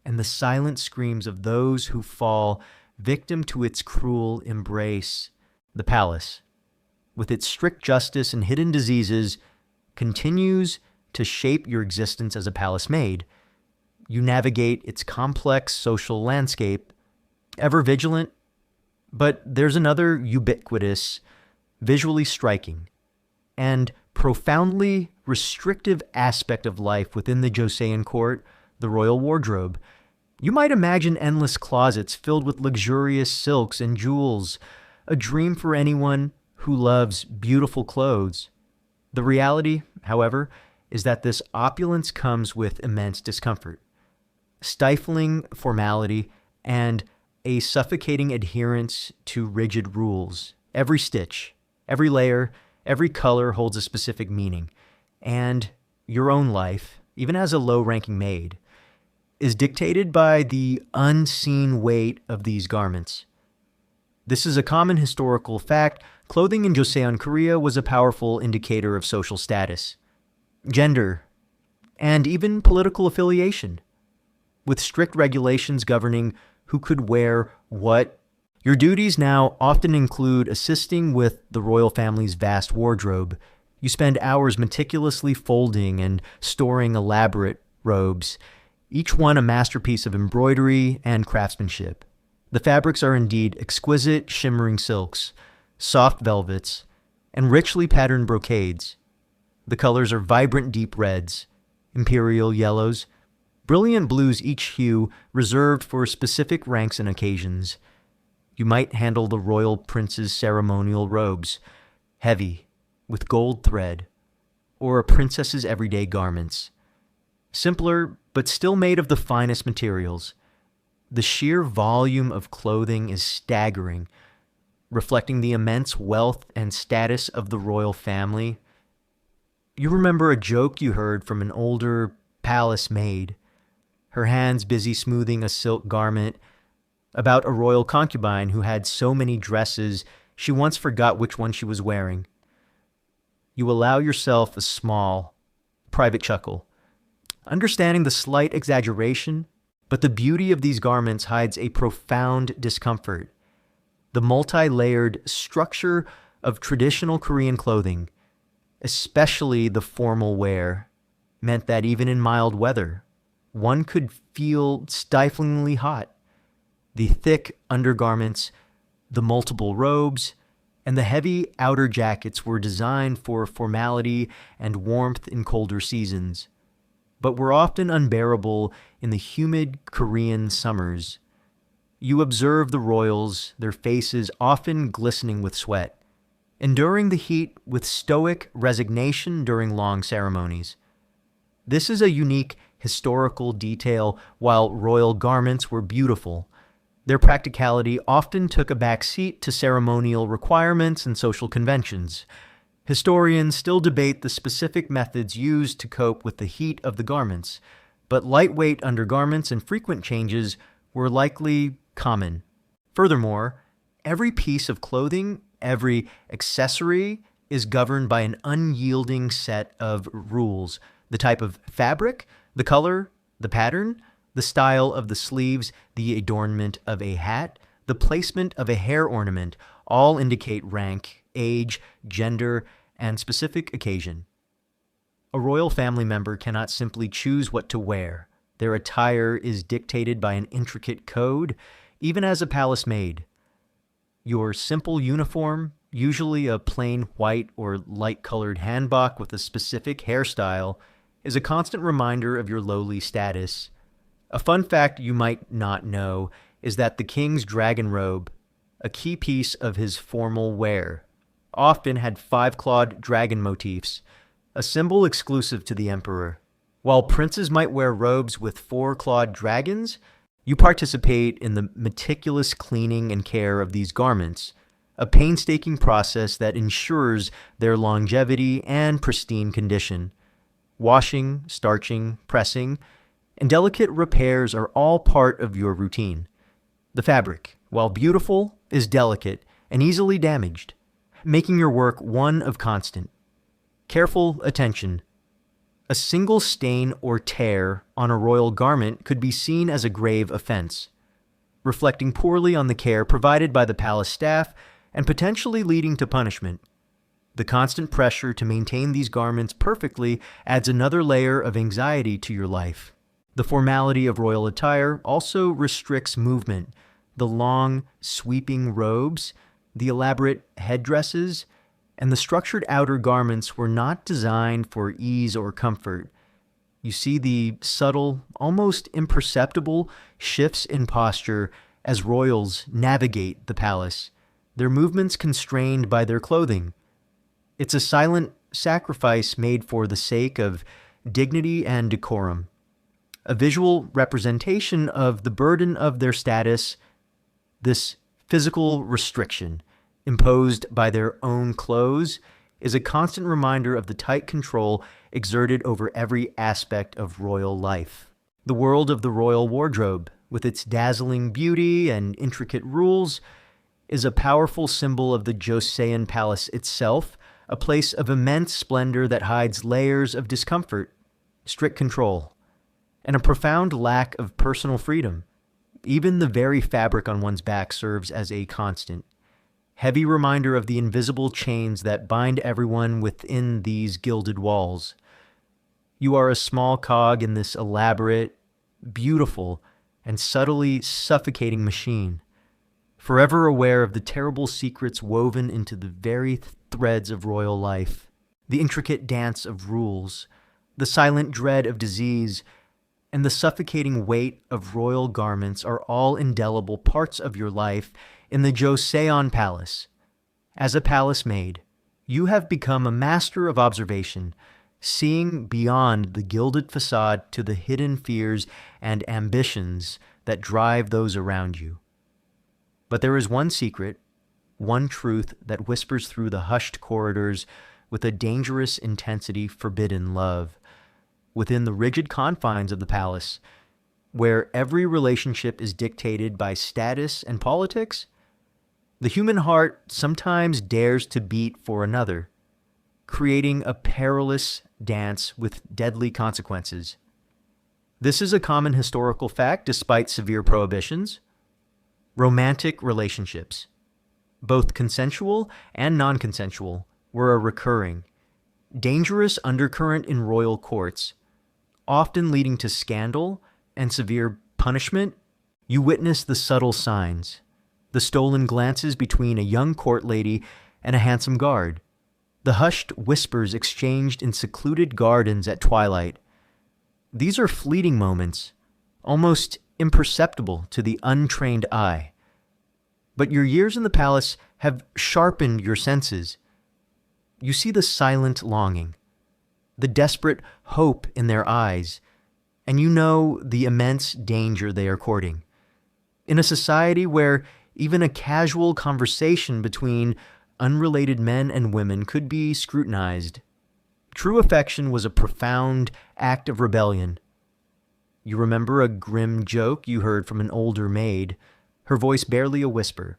and the silent screams of those who fall victim to its cruel embrace. The palace, with its strict justice and hidden diseases, continues to shape your existence as a palace maid. You navigate its complex social landscape, ever vigilant, but there's another ubiquitous, visually striking, and profoundly restrictive aspect of life within the Joseon court, the royal wardrobe. You might imagine endless closets filled with luxurious silks and jewels, a dream for anyone who loves beautiful clothes. The reality, however, is that this opulence comes with immense discomfort, stifling formality, and a suffocating adherence to rigid rules. Every stitch, every layer, every color holds a specific meaning, and your own life, even as a low-ranking maid, is dictated by the unseen weight of these garments. This is a common historical fact. Clothing in Joseon Korea was a powerful indicator of social status, gender, and even political affiliation, with strict regulations governing who could wear what. Your duties now often include assisting with the royal family's vast wardrobe. You spend hours meticulously folding and storing elaborate robes, each one a masterpiece of embroidery and craftsmanship. The fabrics are indeed exquisite, shimmering silks, soft velvets, and richly patterned brocades. The colors are vibrant deep reds, imperial yellows, brilliant blues, each hue reserved for specific ranks and occasions. You might handle the royal prince's ceremonial robes, heavy, with gold thread, or a princess's everyday garments, simpler but still made of the finest materials. The sheer volume of clothing is staggering, reflecting the immense wealth and status of the royal family. You remember a joke you heard from an older palace maid, her hands busy smoothing a silk garment, about a royal concubine who had so many dresses she once forgot which one she was wearing. You allow yourself a small, private chuckle, understanding the slight exaggeration, but the beauty of these garments hides a profound discomfort. The multi-layered structure of traditional Korean clothing, especially the formal wear, meant that even in mild weather, one could feel stiflingly hot. The thick undergarments, the multiple robes, and the heavy outer jackets were designed for formality and warmth in colder seasons, but were often unbearable in the humid Korean summers. You observe the royals, their faces often glistening with sweat, enduring the heat with stoic resignation during long ceremonies. This is a unique historical detail. While royal garments were beautiful, their practicality often took a back seat to ceremonial requirements and social conventions. Historians still debate the specific methods used to cope with the heat of the garments, but lightweight undergarments and frequent changes were likely common. Furthermore, every piece of clothing, every accessory, is governed by an unyielding set of rules: the type of fabric, the color, the pattern, the style of the sleeves, the adornment of a hat, the placement of a hair ornament, all indicate rank, age, gender, and specific occasion. A royal family member cannot simply choose what to wear. Their attire is dictated by an intricate code, even as a palace maid. Your simple uniform, usually a plain white or light-colored hanbok with a specific hairstyle, is a constant reminder of your lowly status. A fun fact you might not know is that the king's dragon robe, a key piece of his formal wear, often had 5-clawed dragon motifs, a symbol exclusive to the emperor. While princes might wear robes with 4-clawed dragons, you participate in the meticulous cleaning and care of these garments, a painstaking process that ensures their longevity and pristine condition. Washing, starching, pressing, and delicate repairs are all part of your routine. The fabric, while beautiful, is delicate and easily damaged, making your work one of constant, careful attention. A single stain or tear on a royal garment could be seen as a grave offense, reflecting poorly on the care provided by the palace staff and potentially leading to punishment. The constant pressure to maintain these garments perfectly adds another layer of anxiety to your life. The formality of royal attire also restricts movement. The long, sweeping robes, the elaborate headdresses, and the structured outer garments were not designed for ease or comfort. You see the subtle, almost imperceptible shifts in posture as royals navigate the palace, their movements constrained by their clothing. It's a silent sacrifice made for the sake of dignity and decorum, a visual representation of the burden of their status, this physical restriction imposed by their own clothes is a constant reminder of the tight control exerted over every aspect of royal life. The world of the royal wardrobe, with its dazzling beauty and intricate rules, is a powerful symbol of the Joseon Palace itself, a place of immense splendor that hides layers of discomfort, strict control, and a profound lack of personal freedom. Even the very fabric on one's back serves as a constant, heavy reminder of the invisible chains that bind everyone within these gilded walls. You are a small cog in this elaborate, beautiful, and subtly suffocating machine, forever aware of the terrible secrets woven into the very threads of royal life, the intricate dance of rules, the silent dread of disease, and the suffocating weight of royal garments are all indelible parts of your life in the Joseon Palace. As a palace maid, you have become a master of observation, seeing beyond the gilded facade to the hidden fears and ambitions that drive those around you. But there is one secret, one truth that whispers through the hushed corridors with a dangerous intensity forbidden love. Within the rigid confines of the palace, where every relationship is dictated by status and politics, the human heart sometimes dares to beat for another, creating a perilous dance with deadly consequences. This is a common historical fact despite severe prohibitions. Romantic relationships, both consensual and non-consensual, were a recurring, dangerous undercurrent in royal courts, often leading to scandal and severe punishment. You witness the subtle signs, the stolen glances between a young court lady and a handsome guard, the hushed whispers exchanged in secluded gardens at twilight. These are fleeting moments, almost imperceptible to the untrained eye. But your years in the palace have sharpened your senses. You see the silent longing, the desperate hope in their eyes, and you know the immense danger they are courting. In a society where even a casual conversation between unrelated men and women could be scrutinized, true affection was a profound act of rebellion. You remember a grim joke you heard from an older maid, her voice barely a whisper,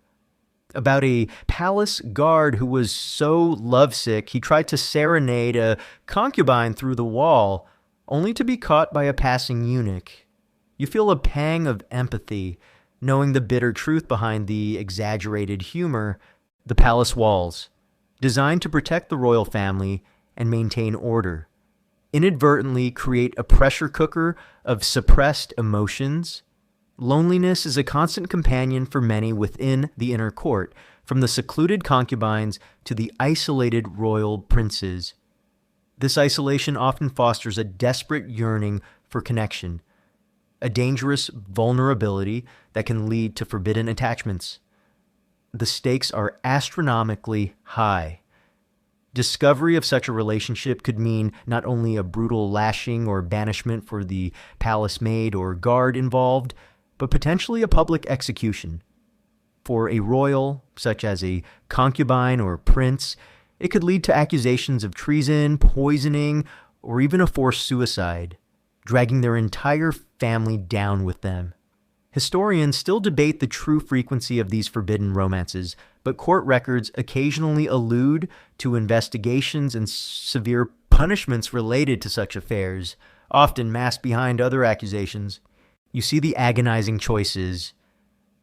about a palace guard who was so lovesick he tried to serenade a concubine through the wall, only to be caught by a passing eunuch. You feel a pang of empathy, knowing the bitter truth behind the exaggerated humor. The palace walls, designed to protect the royal family and maintain order, inadvertently create a pressure cooker of suppressed emotions. Loneliness is a constant companion for many within the inner court, from the secluded concubines to the isolated royal princes. This isolation often fosters a desperate yearning for connection, a dangerous vulnerability that can lead to forbidden attachments. The stakes are astronomically high. Discovery of such a relationship could mean not only a brutal lashing or banishment for the palace maid or guard involved, but potentially a public execution. For a royal, such as a concubine or prince, it could lead to accusations of treason, poisoning, or even a forced suicide, dragging their entire family down with them. Historians still debate the true frequency of these forbidden romances, but court records occasionally allude to investigations and severe punishments related to such affairs, often masked behind other accusations. You see the agonizing choices.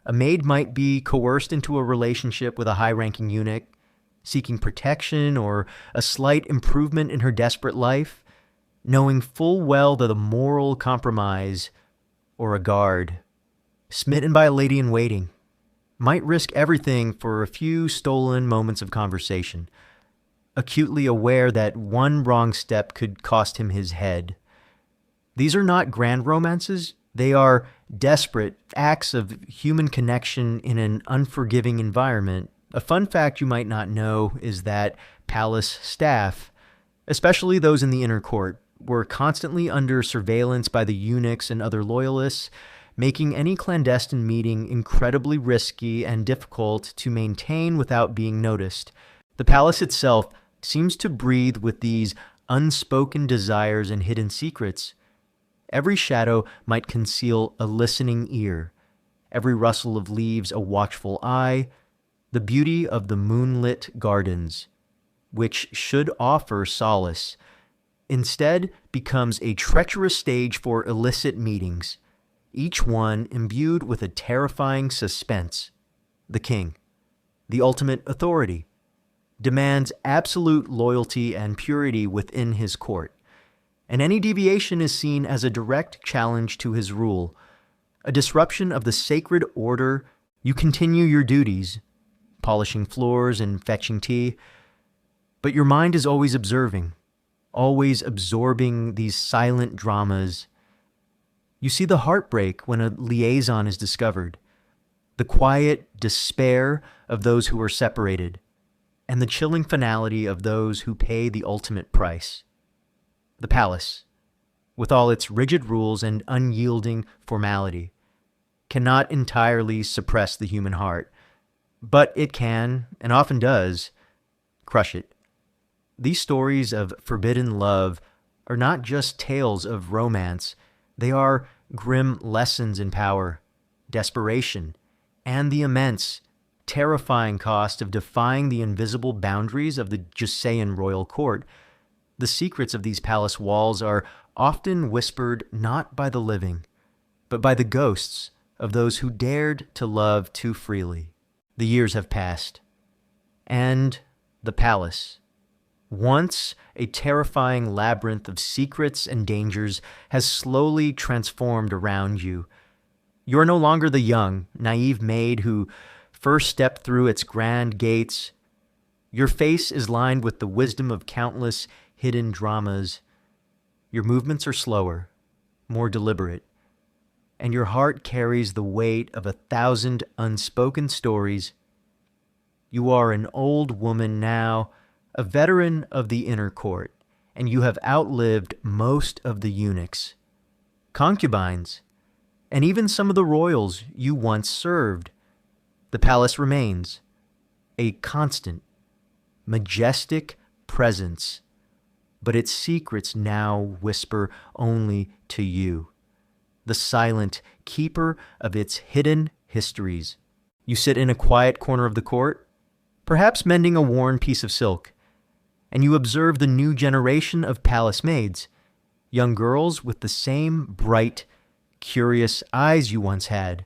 A maid might be coerced into a relationship with a high-ranking eunuch, seeking protection or a slight improvement in her desperate life, knowing full well that a moral compromise, or a guard, smitten by a lady-in-waiting, might risk everything for a few stolen moments of conversation, acutely aware that one wrong step could cost him his head. These are not grand romances. They are desperate acts of human connection in an unforgiving environment. A fun fact you might not know is that palace staff, especially those in the inner court, were constantly under surveillance by the eunuchs and other loyalists, making any clandestine meeting incredibly risky and difficult to maintain without being noticed. The palace itself seems to breathe with these unspoken desires and hidden secrets. Every shadow might conceal a listening ear, every rustle of leaves a watchful eye. The beauty of the moonlit gardens, which should offer solace, instead becomes a treacherous stage for illicit meetings, each one imbued with a terrifying suspense. The king, the ultimate authority, demands absolute loyalty and purity within his court, and any deviation is seen as a direct challenge to his rule, a disruption of the sacred order. You continue your duties, polishing floors and fetching tea, but your mind is always observing, always absorbing these silent dramas. You see the heartbreak when a liaison is discovered, the quiet despair of those who are separated, and the chilling finality of those who pay the ultimate price. The palace, with all its rigid rules and unyielding formality, cannot entirely suppress the human heart, but it can, and often does, crush it. These stories of forbidden love are not just tales of romance. They are grim lessons in power, desperation, and the immense, terrifying cost of defying the invisible boundaries of the Jusayan royal court. The secrets of these palace walls are often whispered not by the living, but by the ghosts of those who dared to love too freely. The years have passed, and the palace, once a terrifying labyrinth of secrets and dangers, has slowly transformed around you. You are no longer the young, naive maid who first stepped through its grand gates. Your face is lined with the wisdom of countless hidden dramas. Your movements are slower, more deliberate, and your heart carries the weight of 1,000 unspoken stories. You are an old woman now, a veteran of the inner court, and you have outlived most of the eunuchs, concubines, and even some of the royals you once served. The palace remains a constant, majestic presence, but its secrets now whisper only to you, the silent keeper of its hidden histories. You sit in a quiet corner of the court, perhaps mending a worn piece of silk, and you observe the new generation of palace maids, young girls with the same bright, curious eyes you once had.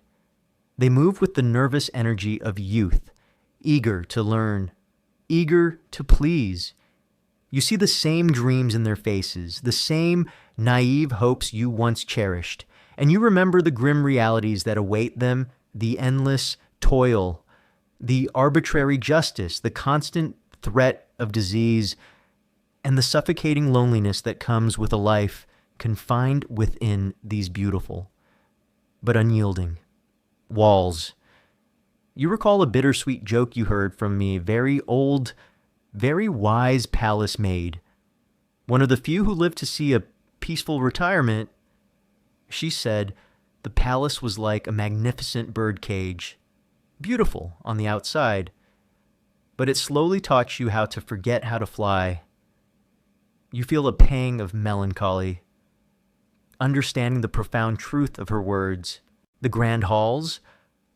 They move with the nervous energy of youth, eager to learn, eager to please. You see the same dreams in their faces, the same naive hopes you once cherished, and you remember the grim realities that await them, the endless toil, the arbitrary justice, the constant threat of disease, and the suffocating loneliness that comes with a life confined within these beautiful but unyielding walls. You recall a bittersweet joke you heard from a very old, very wise palace maid, one of the few who lived to see a peaceful retirement. She said the palace was like a magnificent bird cage, beautiful on the outside, but it slowly taught you how to forget how to fly. You feel a pang of melancholy, understanding the profound truth of her words. The grand halls,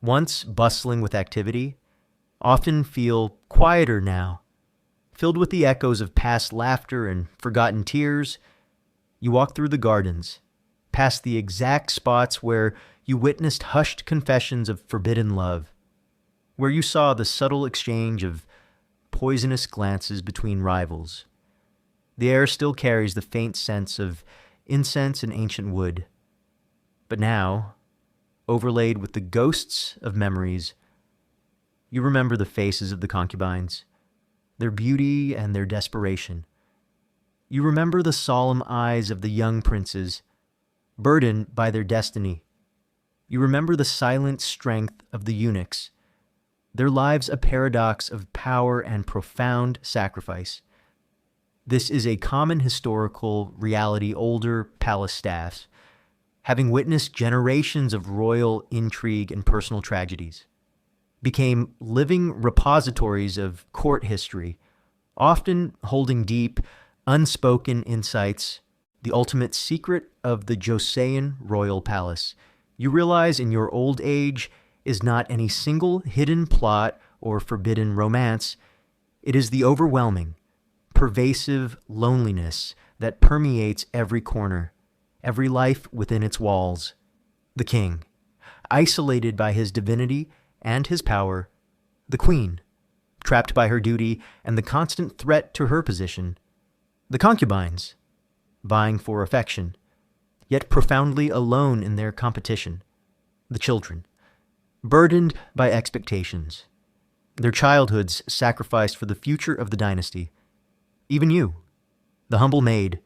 once bustling with activity, often feel quieter now, filled with the echoes of past laughter and forgotten tears. You walk through the gardens, past the exact spots where you witnessed hushed confessions of forbidden love, where you saw the subtle exchange of poisonous glances between rivals. The air still carries the faint sense of incense and ancient wood, but now, overlaid with the ghosts of memories, you remember the faces of the concubines, their beauty and their desperation. You remember the solemn eyes of the young princes, burdened by their destiny. You remember the silent strength of the eunuchs, their lives a paradox of power and profound sacrifice. This is a common historical reality older palace staffs, having witnessed generations of royal intrigue and personal tragedies, became living repositories of court history, often holding deep, unspoken insights, the ultimate secret of the Chosun Royal Palace. You realize in your old age is not any single hidden plot or forbidden romance. It is the overwhelming, pervasive loneliness that permeates every corner, every life within its walls. The king, isolated by his divinity and his power. The queen, trapped by her duty and the constant threat to her position. The concubines, vying for affection, yet profoundly alone in their competition. The children, burdened by expectations, their childhoods sacrificed for the future of the dynasty. Even you, the humble maid,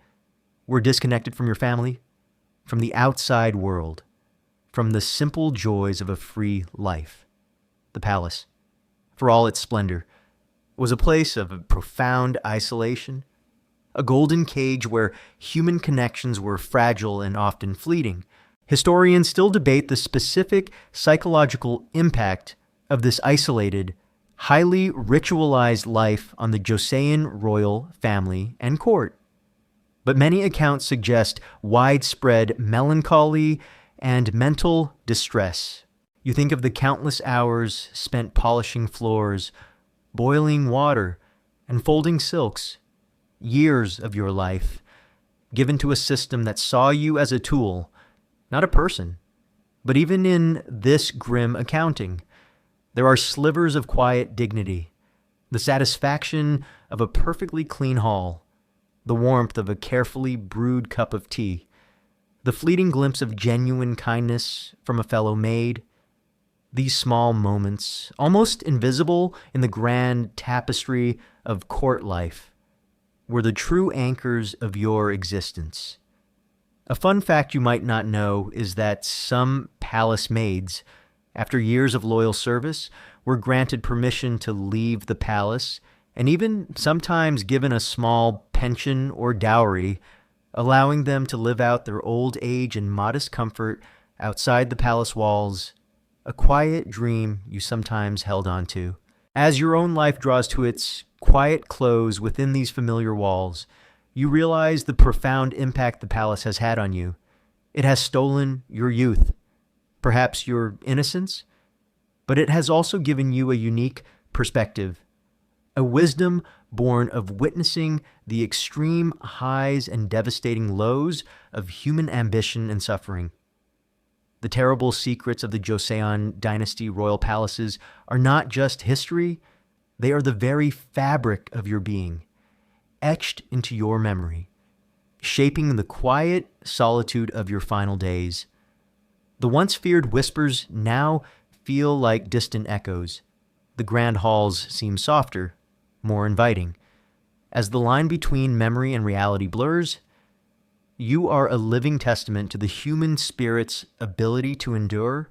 were disconnected from your family, from the outside world, from the simple joys of a free life. The palace, for all its splendor, was a place of profound isolation, a golden cage where human connections were fragile and often fleeting. Historians still debate the specific psychological impact of this isolated, highly ritualized life on the Chosun royal family and court. But many accounts suggest widespread melancholy and mental distress. You think of the countless hours spent polishing floors, boiling water, and folding silks, years of your life given to a system that saw you as a tool, not a person. But even in this grim accounting, there are slivers of quiet dignity, the satisfaction of a perfectly clean hall, the warmth of a carefully brewed cup of tea, the fleeting glimpse of genuine kindness from a fellow maid. These small moments, almost invisible in the grand tapestry of court life, were the true anchors of your existence. A fun fact you might not know is that some palace maids, after years of loyal service, were granted permission to leave the palace and even sometimes given a small pension or dowry, allowing them to live out their old age in modest comfort outside the palace walls, a quiet dream you sometimes held on to. As your own life draws to its quiet close within these familiar walls, you realize the profound impact the palace has had on you. It has stolen your youth, perhaps your innocence, but it has also given you a unique perspective, a wisdom born of witnessing the extreme highs and devastating lows of human ambition and suffering. The terrible secrets of the Chosun Dynasty Royal Palaces are not just history, they are the very fabric of your being, etched into your memory, shaping the quiet solitude of your final days. The once feared whispers now feel like distant echoes. The grand halls seem softer, more inviting. As the line between memory and reality blurs, you are a living testament to the human spirit's ability to endure,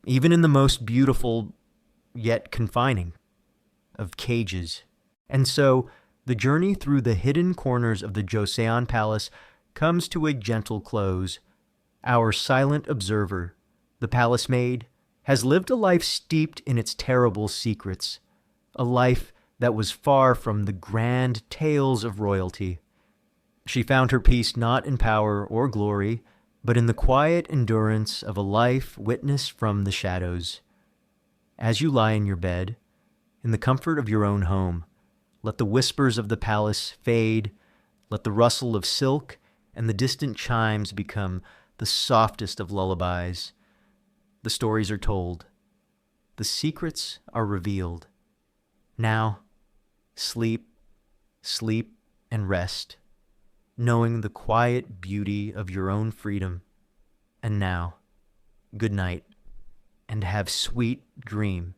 even in the most beautiful yet confining of cages. And so, the journey through the hidden corners of the Chosun Palace comes to a gentle close. Our silent observer, the palace maid, has lived a life steeped in its terrible secrets, a life that was far from the grand tales of royalty. She found her peace not in power or glory, but in the quiet endurance of a life witnessed from the shadows. As you lie in your bed, in the comfort of your own home, let the whispers of the palace fade, let the rustle of silk and the distant chimes become the softest of lullabies. The stories are told. The secrets are revealed. Now, sleep, sleep, and rest, knowing the quiet beauty of your own freedom. And now, good night, and have sweet dream.